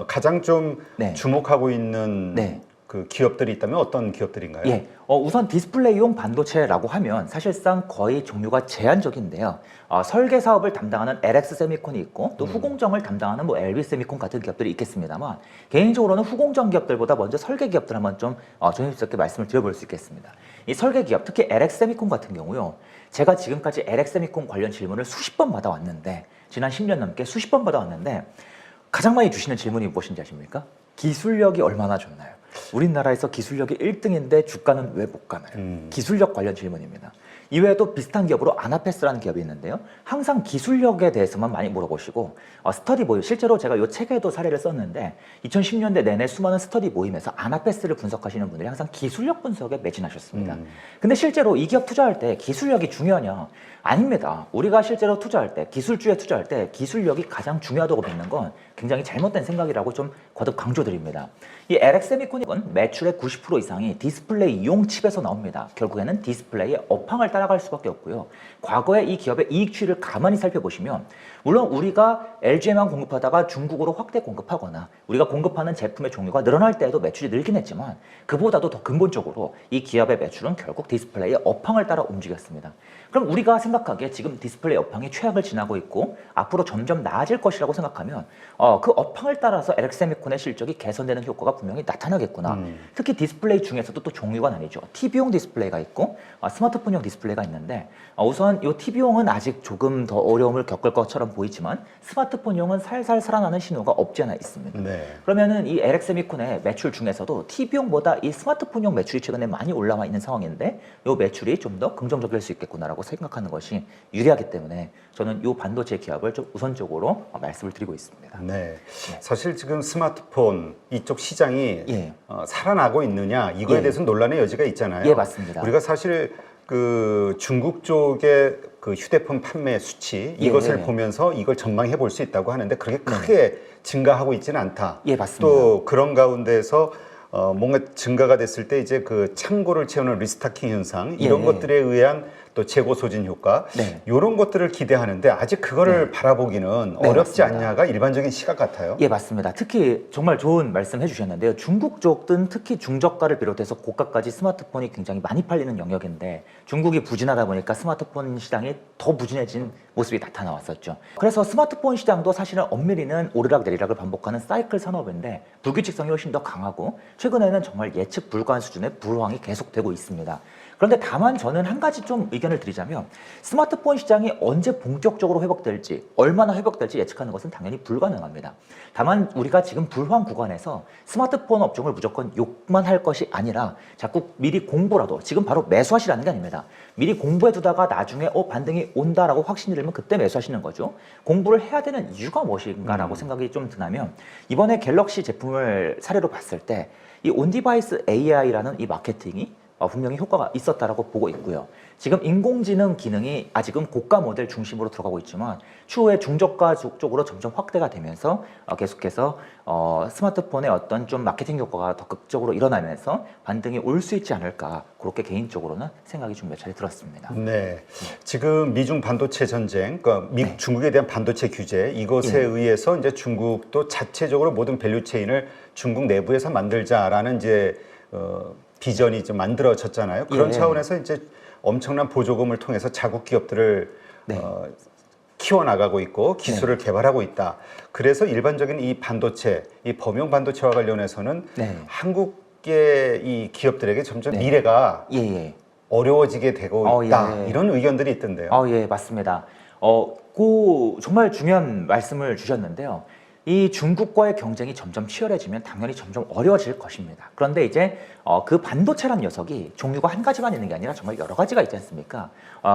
가장 좀 주목하고 있는 그 기업들이 있다면 어떤 기업들인가요? 예, 우선 디스플레이용 반도체라고 하면 사실상 거의 종류가 제한적인데요. 설계 사업을 담당하는 LX 세미콘이 있고 또 후공정을 담당하는 뭐 LB 세미콘 같은 기업들이 있겠습니다만 개인적으로는 후공정 기업들보다 먼저 설계 기업들 한번 좀 조심스럽게 말씀을 드려볼 수 있겠습니다. 이 설계 기업, 특히 LX 세미콘 같은 경우요. 제가 지금까지 LX 세미콘 관련 질문을 수십 번 받아왔는데 지난 10년 넘게 수십 번 받아왔는데 가장 많이 주시는 질문이 무엇인지 아십니까? 기술력이 얼마나 좋나요? 우리나라에서 기술력이 1등인데 주가는 왜 못 가나요? 기술력 관련 질문입니다. 이외에도 비슷한 기업으로 아나페스라는 기업이 있는데요. 항상 기술력에 대해서만 많이 물어보시고 스터디 모임, 실제로 제가 이 책에도 사례를 썼는데 2010년대 내내 수많은 스터디 모임에서 아나페스를 분석하시는 분들이 항상 기술력 분석에 매진하셨습니다. 근데 실제로 이 기업 투자할 때 기술력이 중요하냐? 아닙니다. 우리가 실제로 투자할 때, 기술주에 투자할 때 기술력이 가장 중요하다고 믿는 건 굉장히 잘못된 생각이라고 좀 거듭 강조드립니다. 이 LX 세미콘은 매출의 90% 이상이 디스플레이용 칩에서 나옵니다. 결국에는 디스플레이의 업황을 따라갈 수밖에 없고요. 과거에 이 기업의 이익 추이를 가만히 살펴보시면 물론 우리가 LG에만 공급하다가 중국으로 확대 공급하거나 우리가 공급하는 제품의 종류가 늘어날 때에도 매출이 늘긴 했지만 그보다도 더 근본적으로 이 기업의 매출은 결국 디스플레이의 업황을 따라 움직였습니다. 그럼 우리가 생각하기에 지금 디스플레이 업황이 최악을 지나고 있고 앞으로 점점 나아질 것이라고 생각하면 그 업황을 따라서 LX세미콘의 실적이 개선되는 효과가 분명히 나타나겠구나. 특히 디스플레이 중에서도 또 종류가 나뉘죠. TV용 디스플레이가 있고 스마트폰용 디스플레이가 있는데 우선 이 TV용은 아직 조금 더 어려움을 겪을 것처럼 보이지만 스마트폰용은 살살 살아나는 신호가 없지 않아 있습니다. 그러면은 이 LX세미콘의 매출 중에서도 TV용보다 이 스마트폰용 매출이 최근에 많이 올라와 있는 상황인데 이 매출이 좀 더 긍정적일 수 있겠구나라고 생각하는 것이 유리하기 때문에 저는 이 반도체 기업을 좀 우선적으로 말씀을 드리고 있습니다. 사실 지금 스마트폰 이쪽 시장이 살아나고 있느냐 이거에 대해서는 논란의 여지가 있잖아요. 예, 맞습니다. 우리가 사실 그 중국 쪽의 그 휴대폰 판매 수치 이것을 보면서 이걸 전망해 볼 수 있다고 하는데 그렇게 크게 증가하고 있지는 않다. 예, 맞습니다. 또 그런 가운데서 뭔가 증가가 됐을 때 이제 그 창고를 채우는 리스타킹 현상 이런 예. 것들에 의한 또 재고 소진 효과 네. 이런 것들을 기대하는데 아직 그거를 바라보기는 네, 어렵지 맞습니다. 않냐가 일반적인 시각 같아요. 예, 맞습니다. 특히 정말 좋은 말씀 해주셨는데요. 중국 쪽은 특히 중저가를 비롯해서 고가까지 스마트폰이 굉장히 많이 팔리는 영역인데 중국이 부진하다 보니까 스마트폰 시장이 더 부진해진 모습이 나타나왔었죠. 그래서 스마트폰 시장도 사실은 엄밀히는 오르락 내리락을 반복하는 사이클 산업인데 불규칙성이 훨씬 더 강하고 최근에는 정말 예측 불가한 수준의 불황이 계속되고 있습니다. 그런데 다만 저는 한 가지 좀 의견을 드리자면 스마트폰 시장이 언제 본격적으로 회복될지 얼마나 회복될지 예측하는 것은 당연히 불가능합니다. 다만 우리가 지금 불황 구간에서 스마트폰 업종을 무조건 욕만 할 것이 아니라 자꾸 미리 공부라도 지금 바로 매수하시라는 게 아닙니다. 미리 공부해 두다가 나중에 반등이 온다라고 확신이 들면 그때 매수하시는 거죠. 공부를 해야 되는 이유가 무엇인가라고 생각이 좀 드나면 이번에 갤럭시 제품을 사례로 봤을 때 이 온디바이스 AI라는 이 마케팅이 분명히 효과가 있었다라고 보고 있고요. 지금 인공지능 기능이 아직은 고가 모델 중심으로 들어가고 있지만 추후에 중저가 쪽으로 점점 확대가 되면서 계속해서 스마트폰의 어떤 좀 마케팅 효과가 더 극적으로 일어나면서 반등이 올 수 있지 않을까 그렇게 개인적으로는 생각이 좀 몇 차례 들었습니다. 네, 지금 미중 반도체 전쟁, 그러니까 중국에 대한 반도체 규제 이것에 의해서 이제 중국도 자체적으로 모든 밸류 체인을 중국 내부에서 만들자라는 이제 비전이 좀 만들어졌잖아요. 그런 차원에서 이제 엄청난 보조금을 통해서 자국 기업들을 키워나가고 있고 기술을 개발하고 있다. 그래서 일반적인 이 반도체, 이 범용 반도체와 관련해서는 한국의 이 기업들에게 점점 미래가 어려워지게 되고 있다. 이런 의견들이 있던데요. 예, 맞습니다. 정말 중요한 말씀을 주셨는데요. 이 중국과의 경쟁이 점점 치열해지면 당연히 점점 어려워질 것입니다. 그런데 이제 그 반도체란 녀석이 종류가 한 가지만 있는 게 아니라 정말 여러 가지가 있지 않습니까?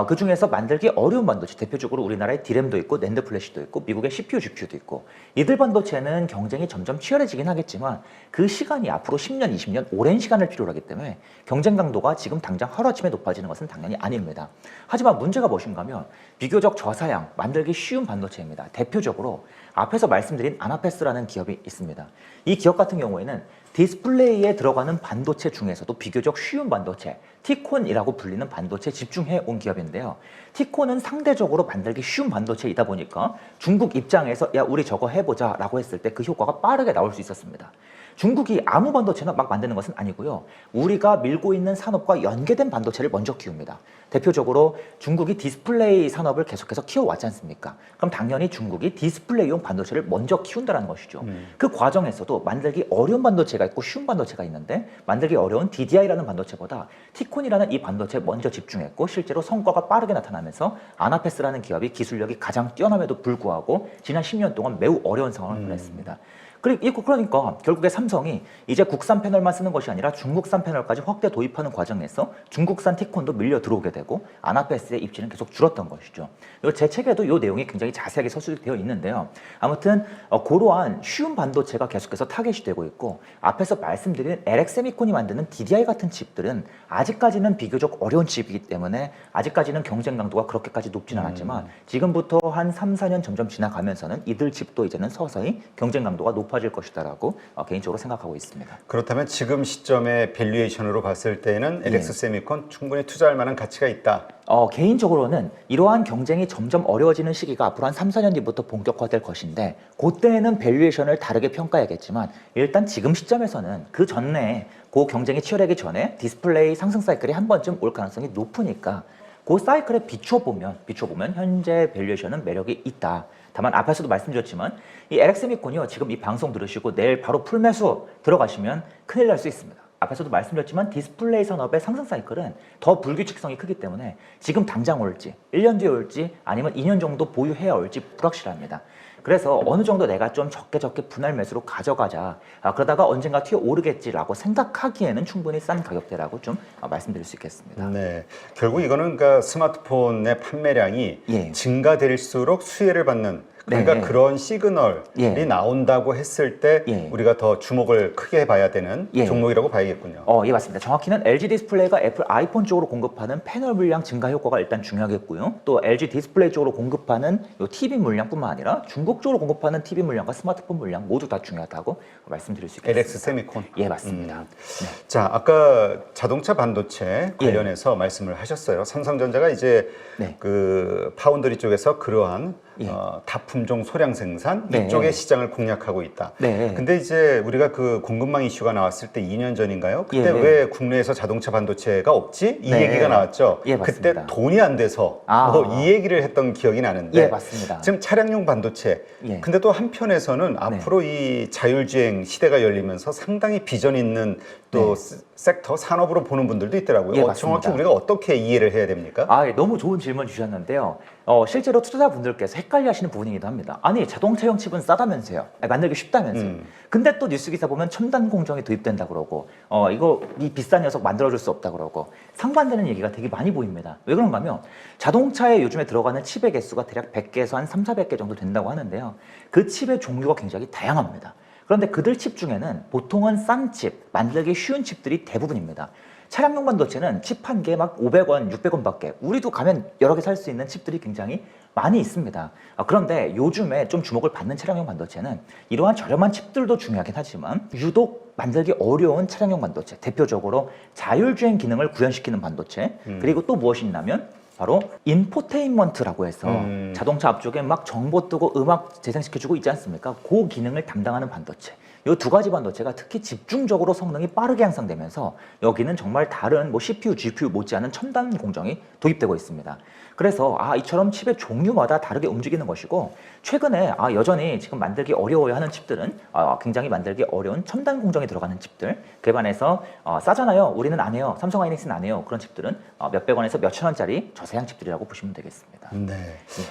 그 중에서 만들기 어려운 반도체, 대표적으로 우리나라의 디램도 있고 낸드 플래시도 있고 미국의 CPU, GPU도 있고 이들 반도체는 경쟁이 점점 치열해지긴 하겠지만 그 시간이 앞으로 10년, 20년 오랜 시간을 필요로 하기 때문에 경쟁 강도가 지금 당장 하루아침에 높아지는 것은 당연히 아닙니다. 하지만 문제가 무엇인가 하면 비교적 저사양, 만들기 쉬운 반도체입니다. 대표적으로 앞에서 말씀드린 아나페스라는 기업이 있습니다. 이 기업 같은 경우에는 디스플레이에 들어가는 반도체 중에서도 비교적 쉬운 반도체, 티콘이라고 불리는 반도체에 집중해 온 기업인데요. 티콘은 상대적으로 만들기 쉬운 반도체이다 보니까 중국 입장에서 야 우리 저거 해보자 라고 했을 때 그 효과가 빠르게 나올 수 있었습니다. 중국이 아무 반도체나 막 만드는 것은 아니고요. 우리가 밀고 있는 산업과 연계된 반도체를 먼저 키웁니다. 대표적으로 중국이 디스플레이 산업을 계속해서 키워왔지 않습니까? 그럼 당연히 중국이 디스플레이용 반도체를 먼저 키운다는 것이죠. 그 과정에서도 만들기 어려운 반도체가 있고 쉬운 반도체가 있는데 만들기 어려운 DDI라는 반도체보다 티콘이라는 이 반도체에 먼저 집중했고 실제로 성과가 빠르게 나타나면서 아나페스라는 기업이 기술력이 가장 뛰어남에도 불구하고 지난 10년 동안 매우 어려운 상황을 보냈습니다. 그러니까 결국에 삼성이 이제 국산 패널만 쓰는 것이 아니라 중국산 패널까지 확대 도입하는 과정에서 중국산 티콘도 밀려 들어오게 되고 아나페스의 입지는 계속 줄었던 것이죠. 제 책에도 이 내용이 굉장히 자세하게 서술되어 있는데요. 아무튼 그러한 쉬운 반도체가 계속해서 타겟이 되고 있고 앞에서 말씀드린 LX세미콘이 만드는 DDI 같은 칩들은 아직까지는 비교적 어려운 칩이기 때문에 아직까지는 경쟁 강도가 그렇게까지 높지는 않았지만 지금부터 한 3, 4년 점점 지나가면서는 이들 칩도 이제는 서서히 경쟁 강도가 높아질 것이다라고 개인적으로 생각하고 있습니다. 그렇다면 지금 시점의 밸류에이션으로 봤을 때는 LX세미콘 충분히 투자할 만한 가치가 있다. 개인적으로는 이러한 경쟁이 점점 어려워지는 시기가 앞으로 한 3, 4년 뒤부터 본격화될 것인데 그때는 밸류에이션을 다르게 평가해야겠지만 일단 지금 시점에서는 그 전에 그 경쟁이 치열하기 전에 디스플레이 상승 사이클이 한 번쯤 올 가능성이 높으니까 그 사이클에 비춰보면 현재 밸류에이션은 매력이 있다. 다만 앞에서도 말씀드렸지만 이 LX세미콘이요 지금 이 방송 들으시고 내일 바로 풀매수 들어가시면 큰일 날 수 있습니다. 앞에서도 말씀드렸지만 디스플레이 산업의 상승 사이클은 더 불규칙성이 크기 때문에 지금 당장 올지 1년 뒤에 올지 아니면 2년 정도 보유해야 올지 불확실합니다. 그래서 어느 정도 내가 좀 적게 분할 매수로 가져가자 그러다가 언젠가 튀어 오르겠지라고 생각하기에는 충분히 싼 가격대라고 좀 말씀드릴 수 있겠습니다. 네, 결국 이거는 그러니까 스마트폰의 판매량이 증가될수록 수혜를 받는 그러니까 네. 그런 시그널이 예. 나온다고 했을 때 예. 우리가 더 주목을 크게 봐야 되는 예. 종목이라고 봐야겠군요. 예, 맞습니다. 정확히는 LG 디스플레이가 애플 아이폰 쪽으로 공급하는 패널 물량 증가 효과가 일단 중요하겠고요. 또 LG 디스플레이 쪽으로 공급하는 요 TV 물량뿐만 아니라 중국 쪽으로 공급하는 TV 물량과 스마트폰 물량 모두 다 중요하다고 말씀드릴 수 있겠습니다. LX 세미콘. 예, 맞습니다. 자, 아까 자동차 반도체 관련해서 말씀을 하셨어요. 삼성전자가 이제 네. 그 파운드리 쪽에서 그러한 예. 다품종 소량 생산 네. 이쪽의 시장을 공략하고 있다. 네. 근데 이제 우리가 그 공급망 이슈가 나왔을 때 2년 전인가요? 그때 예. 왜 국내에서 자동차 반도체가 없지? 이 네. 얘기가 나왔죠. 예, 그때 맞습니다. 돈이 안 돼서 뭐 이 얘기를 했던 기억이 나는데 예, 맞습니다. 지금 차량용 반도체. 예. 근데 또 한편에서는 앞으로 이 자율주행 시대가 열리면서 상당히 비전 있는 또 섹터 산업으로 보는 분들도 있더라고요. 예, 정확히 맞습니다. 우리가 어떻게 이해를 해야 됩니까? 예, 너무 좋은 질문 주셨는데요. 실제로 투자자분들께서 헷갈려 하시는 부분이기도 합니다. 아니, 자동차용 칩은 싸다면서요. 만들기 쉽다면서요. 근데 또 뉴스 기사 보면 첨단 공정이 도입된다 그러고, 이거 이 비싼 녀석 만들어줄 수 없다 그러고, 상반되는 얘기가 되게 많이 보입니다. 왜 그런가 하면 자동차에 요즘에 들어가는 칩의 개수가 대략 100개에서 한 3, 400개 정도 된다고 하는데요. 그 칩의 종류가 굉장히 다양합니다. 그런데 그들 칩 중에는 보통은 싼 칩, 만들기 쉬운 칩들이 대부분입니다. 차량용 반도체는 칩 한 개 막 500원, 600원밖에 우리도 가면 여러 개 살 수 있는 칩들이 굉장히 많이 있습니다. 그런데 요즘에 좀 주목을 받는 차량용 반도체는 이러한 저렴한 칩들도 중요하긴 하지만 유독 만들기 어려운 차량용 반도체, 대표적으로 자율주행 기능을 구현시키는 반도체, 그리고 또 무엇이 있냐면 바로 인포테인먼트라고 해서 자동차 앞쪽에 막 정보 뜨고 음악 재생시켜주고 있지 않습니까? 그 기능을 담당하는 반도체. 이 두 가지 반도체가 특히 집중적으로 성능이 빠르게 향상되면서 여기는 정말 다른 뭐 CPU, GPU 못지않은 첨단 공정이 도입되고 있습니다. 그래서 이처럼 칩의 종류마다 다르게 움직이는 것이고 최근에 여전히 지금 만들기 어려워하는 칩들은 굉장히 만들기 어려운 첨단 공정이 들어가는 칩들 그에 반해서 싸잖아요. 우리는 안 해요. 삼성 하이닉스는 안 해요. 그런 칩들은 몇백 원에서 몇천 원짜리 저사양 칩들이라고 보시면 되겠습니다. 네.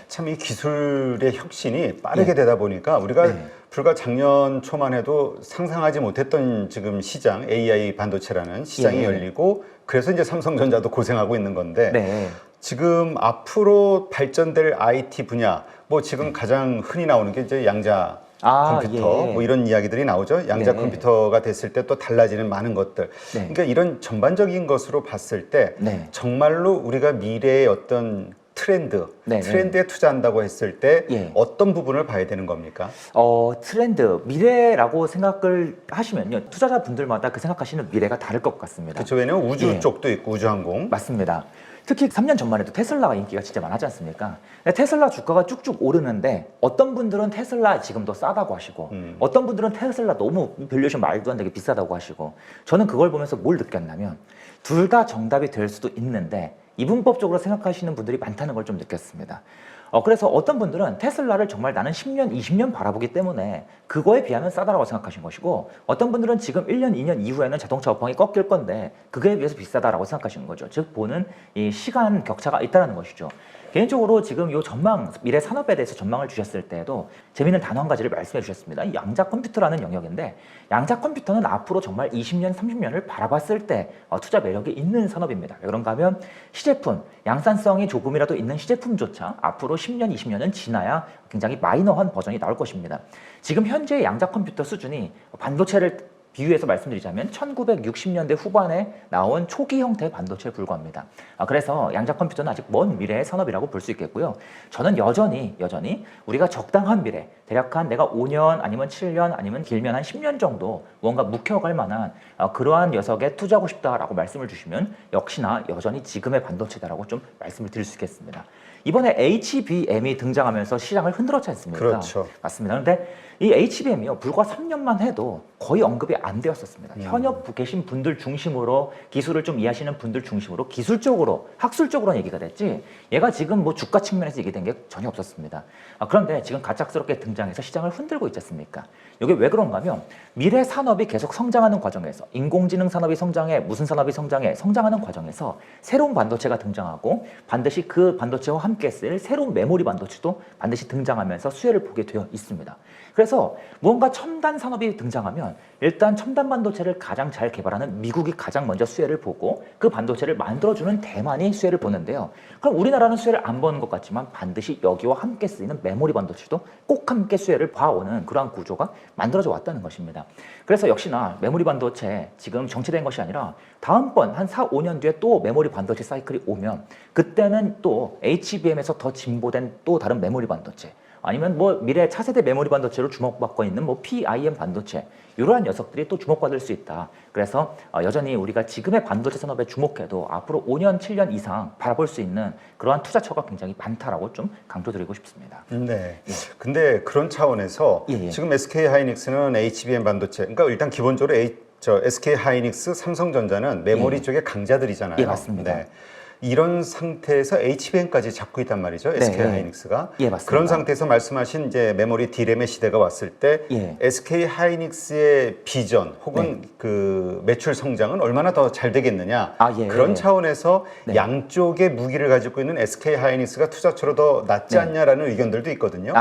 참 이 기술의 혁신이 빠르게 되다 보니까 우리가 불과 작년 초만 해도 상상하지 못했던 지금 시장 AI 반도체라는 시장이 열리고 그래서 이제 삼성전자도 고생하고 있는 건데 지금 앞으로 발전될 IT 분야 뭐 지금 가장 흔히 나오는 게 이제 양자 컴퓨터 뭐 이런 이야기들이 나오죠. 양자 컴퓨터가 됐을 때 또 달라지는 많은 것들. 그러니까 이런 전반적인 것으로 봤을 때 정말로 우리가 미래의 어떤 트렌드에 투자한다고 했을 때 어떤 부분을 봐야 되는 겁니까? 트렌드, 미래라고 생각을 하시면요. 투자자분들마다 그 생각하시는 미래가 다를 것 같습니다. 그렇죠. 왜냐면 우주 쪽도 있고 우주항공. 맞습니다. 특히 3년 전만 해도 테슬라가 인기가 진짜 많았지 않습니까? 테슬라 주가가 쭉쭉 오르는데 어떤 분들은 테슬라 지금도 싸다고 하시고 어떤 분들은 테슬라 너무 밸류에이션 말도 안 되게 비싸다고 하시고 저는 그걸 보면서 뭘 느꼈냐면 둘 다 정답이 될 수도 있는데 이분법적으로 생각하시는 분들이 많다는 걸 좀 느꼈습니다. 그래서 어떤 분들은 테슬라를 정말 나는 10년, 20년 바라보기 때문에 그거에 비하면 싸다라고 생각하신 것이고 어떤 분들은 지금 1년, 2년 이후에는 자동차 업황이 꺾일 건데 그거에 비해서 비싸다라고 생각하시는 거죠. 즉 보는 이 시간 격차가 있다는 것이죠. 개인적으로 지금 요 전망, 미래 산업에 대해서 전망을 주셨을 때에도 재미있는 단어 한 가지를 말씀해 주셨습니다. 이 양자 컴퓨터라는 영역인데 양자 컴퓨터는 앞으로 정말 20년, 30년을 바라봤을 때 투자 매력이 있는 산업입니다. 왜 그런가 하면 시제품, 양산성이 조금이라도 있는 시제품조차 앞으로 10년, 20년은 지나야 굉장히 마이너한 버전이 나올 것입니다. 지금 현재의 양자 컴퓨터 수준이 반도체를 비유해서 말씀드리자면 1960년대 후반에 나온 초기 형태의 반도체에 불과합니다. 그래서 양자 컴퓨터는 아직 먼 미래의 산업이라고 볼 수 있겠고요. 저는 여전히 우리가 적당한 미래, 대략 한 내가 5년 아니면 7년 아니면 길면 한 10년 정도 뭔가 묵혀갈 만한 그러한 녀석에 투자하고 싶다라고 말씀을 주시면 역시나 여전히 지금의 반도체다라고 좀 말씀을 드릴 수 있겠습니다. 이번에 HBM이 등장하면서 시장을 흔들었지 않습니까? 그렇죠. 맞습니다. 그런데 이 HBM이요 불과 3년만 해도 거의 언급이 안 되었었습니다. 현역 계신 분들 중심으로 기술을 좀 이해하시는 분들 중심으로 기술적으로 학술적으로는 얘기가 됐지 얘가 지금 뭐 주가 측면에서 얘기된 게 전혀 없었습니다. 그런데 지금 갑작스럽게 등장해서 시장을 흔들고 있지 않습니까? 이게 왜 그런가 하면 미래 산업이 계속 성장하는 과정에서 인공지능 산업이 성장해 무슨 산업이 성장하는 과정에서 새로운 반도체가 등장하고 반드시 그 반도체와 함께 쓸 새로운 메모리 반도체도 반드시 등장하면서 수혜를 보게 되어 있습니다. 그래서 무언가 첨단 산업이 등장하면 일단 첨단 반도체를 가장 잘 개발하는 미국이 가장 먼저 수혜를 보고 그 반도체를 만들어주는 대만이 수혜를 보는데요. 그럼 우리나라는 수혜를 안 보는 것 같지만 반드시 여기와 함께 쓰이는 메모리 반도체도 꼭 함께 수혜를 봐오는 그러한 구조가 만들어져 왔다는 것입니다. 그래서 역시나 메모리 반도체 지금 정체된 것이 아니라 다음번 한 4, 5년 뒤에 또 메모리 반도체 사이클이 오면 그때는 또 HBM에서 더 진보된 또 다른 메모리 반도체 아니면 뭐 미래 차세대 메모리 반도체로 주목받고 있는 뭐 PIM 반도체 이러한 녀석들이 또 주목받을 수 있다. 그래서 여전히 우리가 지금의 반도체 산업에 주목해도 앞으로 5년, 7년 이상 바라볼 수 있는 그러한 투자처가 굉장히 많다라고 좀 강조드리고 싶습니다. 네. 근데 그런 차원에서 지금 SK 하이닉스는 HBM 반도체, 그러니까 일단 기본적으로 SK 하이닉스, 삼성전자는 메모리 쪽의 강자들이잖아요. 예, 맞습니다. 네. 이런 상태에서 HBM까지 잡고 있단 말이죠. SK 하이닉스가. 예, 맞습니다. 그런 상태에서 말씀하신 이제 메모리 D램의 시대가 왔을 때 SK 하이닉스의 비전 혹은 그 매출 성장은 얼마나 더 잘 되겠느냐. 그런 차원에서 양쪽의 무기를 가지고 있는 SK 하이닉스가 투자처로 더 낫지 않냐라는 의견들도 있거든요.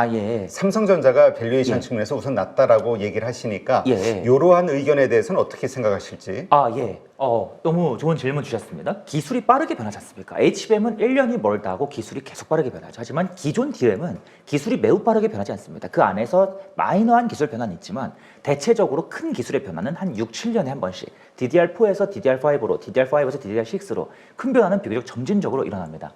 삼성전자가 밸류에이션 측면에서 우선 낫다라고 얘기를 하시니까 이러한 의견에 대해서는 어떻게 생각하실지. 너무 좋은 질문 주셨습니다. 기술이 빠르게 변하지 않습니까? HBM은 1년이 멀다 하고 기술이 계속 빠르게 변하죠. 하지만 기존 DRAM은 기술이 매우 빠르게 변하지 않습니다. 그 안에서 마이너한 기술 변화는 있지만 대체적으로 큰 기술의 변화는 한 6, 7년에 한 번씩 DDR4에서 DDR5로, DDR5에서 DDR6로 큰 변화는 비교적 점진적으로 일어납니다.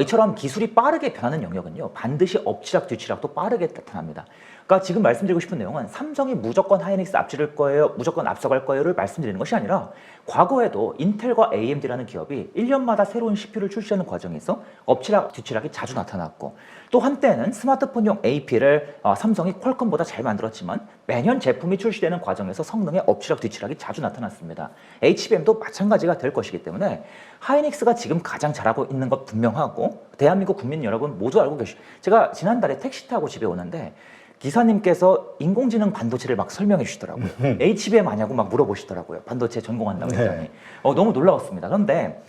이처럼 기술이 빠르게 변하는 영역은요, 반드시 엎치락 뒤치락도 빠르게 나타납니다. 그러니까 지금 말씀드리고 싶은 내용은 삼성이 무조건 하이닉스 앞지를 거예요, 무조건 앞서갈 거예요를 말씀드리는 것이 아니라 과거에도 인텔과 AMD라는 기업이 1년마다 새로운 CPU를 출시하는 과정에서 엎치락 뒤치락이 자주 나타났고 또 한때는 스마트폰용 AP를 삼성이 퀄컴보다 잘 만들었지만 매년 제품이 출시되는 과정에서 성능의 엎치락 뒤치락이 자주 나타났습니다. HBM도 마찬가지가 될 것이기 때문에 하이닉스가 지금 가장 잘하고 있는 것 분명하고 대한민국 국민 여러분 모두 알고 제가 지난달에 택시 타고 집에 오는데 기사님께서 인공지능 반도체를 막 설명해 주시더라고요. HBM 아냐고 막 물어보시더라고요. 반도체 전공한다고 했더니. 너무 놀라웠습니다. 그런데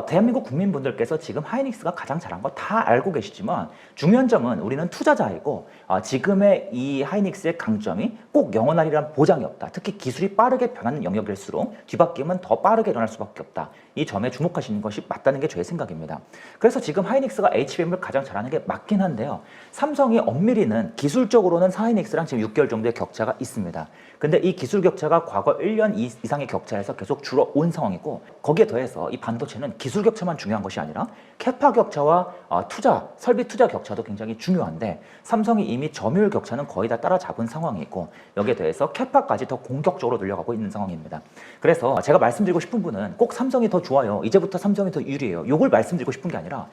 대한민국 국민분들께서 지금 하이닉스가 가장 잘한 거 다 알고 계시지만 중요한 점은 우리는 투자자이고 지금의 이 하이닉스의 강점이 꼭 영원하리란 보장이 없다. 특히 기술이 빠르게 변하는 영역일수록 뒤바뀜은 더 빠르게 일어날 수밖에 없다. 이 점에 주목하시는 것이 맞다는 게 저의 생각입니다. 그래서 지금 하이닉스가 HBM을 가장 잘하는 게 맞긴 한데요. 삼성이 엄밀히는 기술적으로는 하이닉스랑 지금 6개월 정도의 격차가 있습니다. 근데 이 기술 격차가 과거 1년 이상의 격차에서 계속 줄어온 상황이고 거기에 더해서 이 반도체는 기술 격차만 중요한 것이 아니라 캐파 격차와 설비 투자 격차도 굉장히 중요한데 삼성이 이미 점유율 격차는 거의 다 따라잡은 상황이고 여기에 대해서 캐파까지 더 공격적으로 늘려가고 있는 상황입니다. 그래서 제가 말씀드리고 싶은 분은 꼭 삼성이 더 좋아요. 이제부터 삼성이 더 유리해요. 이걸 말씀드리고 싶은 게 아니라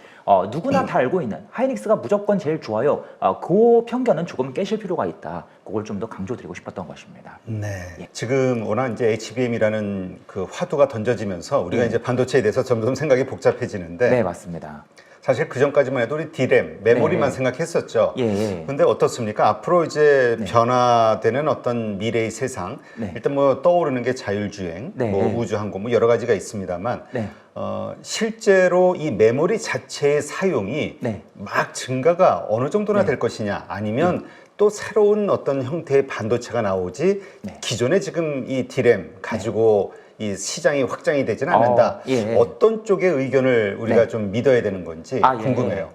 누구나 다 알고 있는 하이닉스가 무조건 제일 좋아요. 그 편견은 조금 깨실 필요가 있다. 그걸 좀 더 강조드리고 싶었던 것입니다. 네. 지금 워낙 이제 HBM이라는 그 화두가 던져지면서 우리가 이제 반도체에 대해서 점점 생각이 복잡해지는데. 네, 맞습니다. 사실 그 전까지만 해도 우리 D램, 메모리만 생각했었죠. 근데 어떻습니까? 앞으로 이제 변화되는 어떤 미래의 세상, 일단 뭐 떠오르는 게 자율주행, 뭐 우주항공, 뭐 여러 가지가 있습니다만, 실제로 이 메모리 자체의 사용이 막 증가가 어느 정도나 될 것이냐, 아니면 또 새로운 어떤 형태의 반도체가 나오지 기존에 지금 이 D램 가지고 이 시장이 확장이 되지는 않는다. 어떤 쪽의 의견을 우리가 좀 믿어야 되는 건지 궁금해요.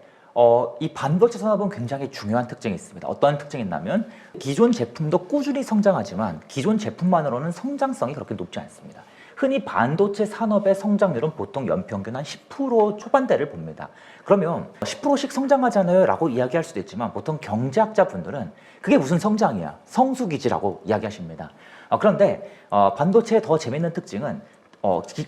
이 반도체 산업은 굉장히 중요한 특징이 있습니다. 어떤 특징이 있냐면 기존 제품도 꾸준히 성장하지만 기존 제품만으로는 성장성이 그렇게 높지 않습니다. 흔히 반도체 산업의 성장률은 보통 연평균 한 10% 초반대를 봅니다. 그러면 10%씩 성장하잖아요 라고 이야기할 수도 있지만 보통 경제학자 분들은 그게 무슨 성장이야, 성수기지라고 이야기하십니다. 그런데 반도체의 더 재미있는 특징은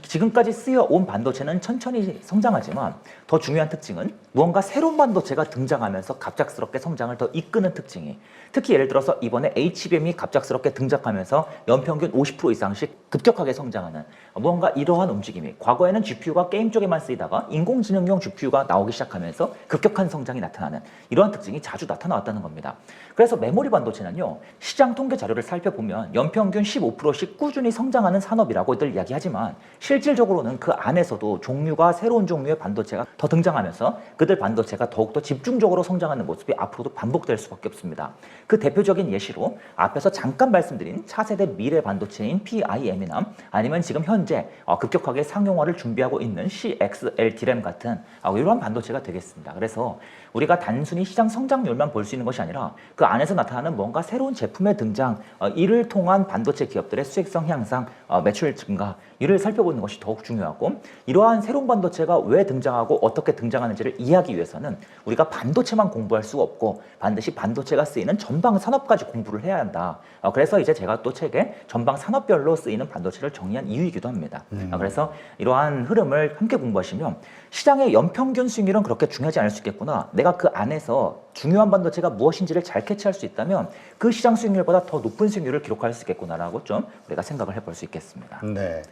지금까지 쓰여온 반도체는 천천히 성장하지만 더 중요한 특징은 무언가 새로운 반도체가 등장하면서 갑작스럽게 성장을 더 이끄는 특징이 특히 예를 들어서 이번에 HBM이 갑작스럽게 등장하면서 연평균 50% 이상씩 급격하게 성장하는 뭔가 이러한 움직임이 과거에는 GPU가 게임 쪽에만 쓰이다가 인공지능용 GPU가 나오기 시작하면서 급격한 성장이 나타나는 이러한 특징이 자주 나타나왔다는 겁니다. 그래서 메모리 반도체는요, 시장 통계 자료를 살펴보면 연평균 15%씩 꾸준히 성장하는 산업이라고들 이야기하지만 실질적으로는 그 안에서도 종류가 새로운 종류의 반도체가 더 등장하면서 그들 반도체가 더욱더 집중적으로 성장하는 모습이 앞으로도 반복될 수밖에 없습니다. 그 대표적인 예시로 앞에서 잠깐 말씀드린 차세대 미래 반도체인 PIM이나 아니면 지금 현재 급격하게 상용화를 준비하고 있는 CXL D램 같은 이러한 반도체가 되겠습니다. 그래서 우리가 단순히 시장 성장률만 볼 수 있는 것이 아니라 그 안에서 나타나는 뭔가 새로운 제품의 등장, 이를 통한 반도체 기업들의 수익성 향상, 매출 증가, 이를 살펴보는 것이 더욱 중요하고, 이러한 새로운 반도체가 왜 등장하고 어떻게 등장하는지를 이해하기 위해서는 우리가 반도체만 공부할 수 없고 반드시 반도체가 쓰이는 전방 산업까지 공부를 해야 한다. 그래서 이제 제가 또 책에 전방 산업별로 쓰이는 반도체를 정리한 이유이기도 합니다. 그래서 이러한 흐름을 함께 공부하시면 시장의 연평균 수익률은 그렇게 중요하지 않을 수 있겠구나. 내가 그 안에서 중요한 반도체가 무엇인지를 잘 캐치할 수 있다면 그 시장 수익률보다 더 높은 수익률을 기록할 수 있겠구나라고 좀 우리가 생각을 해볼 수 있겠습니다. 네,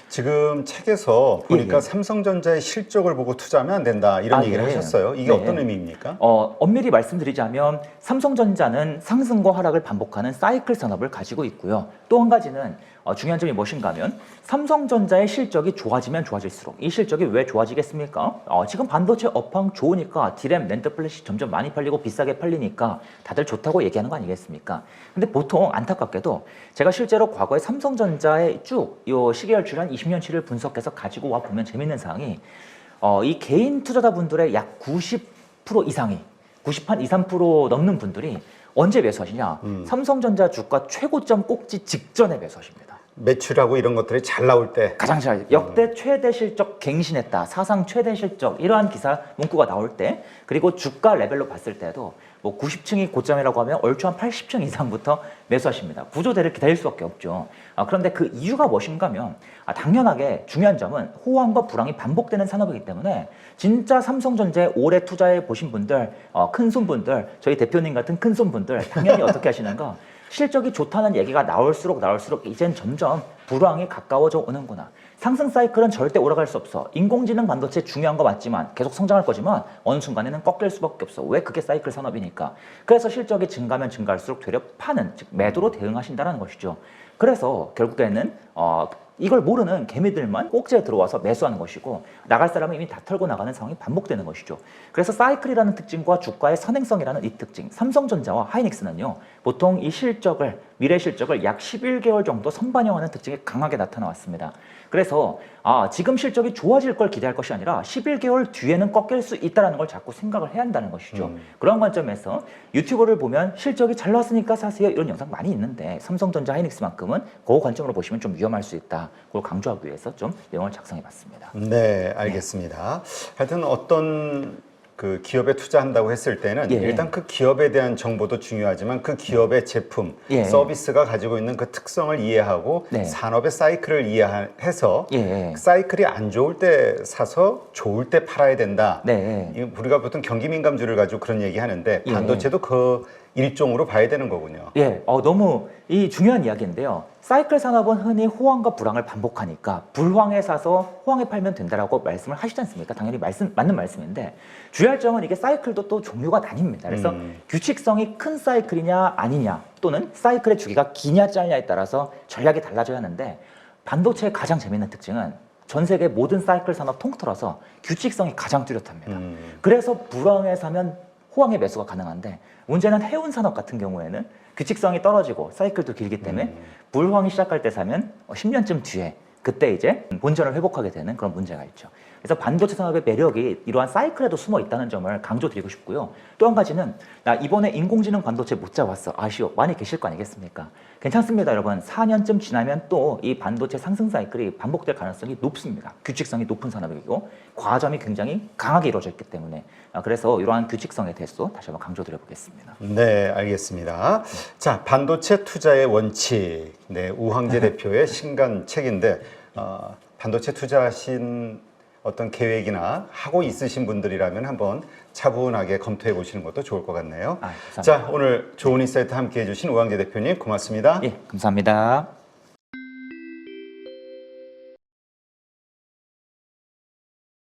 지금 책에서 보니까 삼성전자의 실적을 보고 투자하면 안 된다 이런 얘기를 하셨어요. 이게 어떤 의미입니까? 엄밀히 말씀드리자면 삼성전자는 상승과 하락을 반복하는 사이클 산업을 가지고 있고요. 또 한 가지는 중요한 점이 무엇인가 하면 삼성전자의 실적이 좋아지면 좋아질수록 이 실적이 왜 좋아지겠습니까? 지금 반도체 업황 좋으니까 D램, 낸드 플래시 점점 많이 팔리고 비싸게 팔리니까 다들 좋다고 얘기하는 거 아니겠습니까? 근데 보통 안타깝게도 제가 실제로 과거에 삼성전자의 쭉 이 시계열출 한 20년치를 분석해서 가지고 와 보면 재밌는 사항이 이 개인 투자자분들의 약 90% 이상이 90한 2, 3% 넘는 분들이 언제 매수하시냐? 삼성전자 주가 최고점 꼭지 직전에 매수하십니다. 매출하고 이런 것들이 잘 나올 때 가장 잘 역대 최대 실적 갱신했다, 사상 최대 실적 이러한 기사 문구가 나올 때, 그리고 주가 레벨로 봤을 때도 뭐 90층이 고점이라고 하면 얼추 한 80층 이상부터 매수하십니다. 구조대를 기다릴 수밖에 없죠. 그런데 그 이유가 무엇인가 하면 당연하게 중요한 점은 호황과 불황이 반복되는 산업이기 때문에 진짜 삼성전자에 오래 투자해 보신 분들, 큰손분들, 저희 대표님 같은 큰손분들 당연히 어떻게 하시는가? 실적이 좋다는 얘기가 나올수록 이젠 점점 불황이 가까워져 오는구나. 상승 사이클은 절대 오래갈 수 없어. 인공지능 반도체 중요한 거 맞지만 계속 성장할 거지만 어느 순간에는 꺾일 수밖에 없어. 왜? 그게 사이클 산업이니까. 그래서 실적이 증가하면 증가할수록 되려 파는, 즉 매도로 대응하신다는 것이죠. 그래서 결국에는 이걸 모르는 개미들만 꼭지에 들어와서 매수하는 것이고 나갈 사람은 이미 다 털고 나가는 상황이 반복되는 것이죠. 그래서 사이클이라는 특징과 주가의 선행성이라는 이 특징, 삼성전자와 하이닉스는요, 보통 이 실적을, 미래 실적을 약 11개월 정도 선반영하는 특징이 강하게 나타나왔습니다. 그래서 지금 실적이 좋아질 걸 기대할 것이 아니라 11개월 뒤에는 꺾일 수 있다는 걸 자꾸 생각을 해야 한다는 것이죠. 그런 관점에서 유튜브를 보면 실적이 잘 나왔으니까 사세요 이런 영상 많이 있는데 삼성전자, 하이닉스만큼은 그 관점으로 보시면 좀 위험할 수 있다. 그걸 강조하기 위해서 좀 내용을 작성해 봤습니다. 네, 알겠습니다. 하여튼 어떤 그 기업에 투자한다고 했을 때는 일단 그 기업에 대한 정보도 중요하지만 그 기업의 제품, 서비스가 가지고 있는 그 특성을 이해하고 산업의 사이클을 이해해서 사이클이 안 좋을 때 사서 좋을 때 팔아야 된다. 우리가 보통 경기민감주를 가지고 그런 얘기 하는데 반도체도 그 일종으로 봐야 되는 거군요. 너무 이 중요한 이야기인데요. 사이클 산업은 흔히 호황과 불황을 반복하니까 불황에 사서 호황에 팔면 된다라고 말씀을 하시지 않습니까? 당연히 맞는 말씀인데 주의할 점은 이게 사이클도 또 종류가 나뉩니다. 그래서 규칙성이 큰 사이클이냐 아니냐, 또는 사이클의 주기가 기냐 짧냐에 따라서 전략이 달라져야 하는데, 반도체의 가장 재미있는 특징은 전 세계 모든 사이클 산업 통틀어서 규칙성이 가장 뚜렷합니다. 그래서 불황에 사면 호황의 매수가 가능한데, 문제는 해운 산업 같은 경우에는 규칙성이 떨어지고 사이클도 길기 때문에 불황이 시작할 때 사면 10년쯤 뒤에 그때 이제 본전을 회복하게 되는 그런 문제가 있죠. 그래서 반도체 산업의 매력이 이러한 사이클에도 숨어 있다는 점을 강조드리고 싶고요. 또 한 가지는 나 이번에 인공지능 반도체 못 잡았어. 아쉬워. 많이 계실 거 아니겠습니까? 괜찮습니다, 여러분. 4년쯤 지나면 또 이 반도체 상승 사이클이 반복될 가능성이 높습니다. 규칙성이 높은 산업이고 과점이 굉장히 강하게 이루어져 있기 때문에 그래서 이러한 규칙성에 대해서 다시 한번 강조드려 보겠습니다. 네, 알겠습니다. 자, 반도체 투자의 원칙. 우황재 대표의 신간 책인데 반도체 투자하신 어떤 계획이나 하고 있으신 분들이라면 한번 차분하게 검토해 보시는 것도 좋을 것 같네요. 감사합니다. 자, 오늘 좋은 인사이트 함께 해주신 우황재 대표님 고맙습니다. 감사합니다.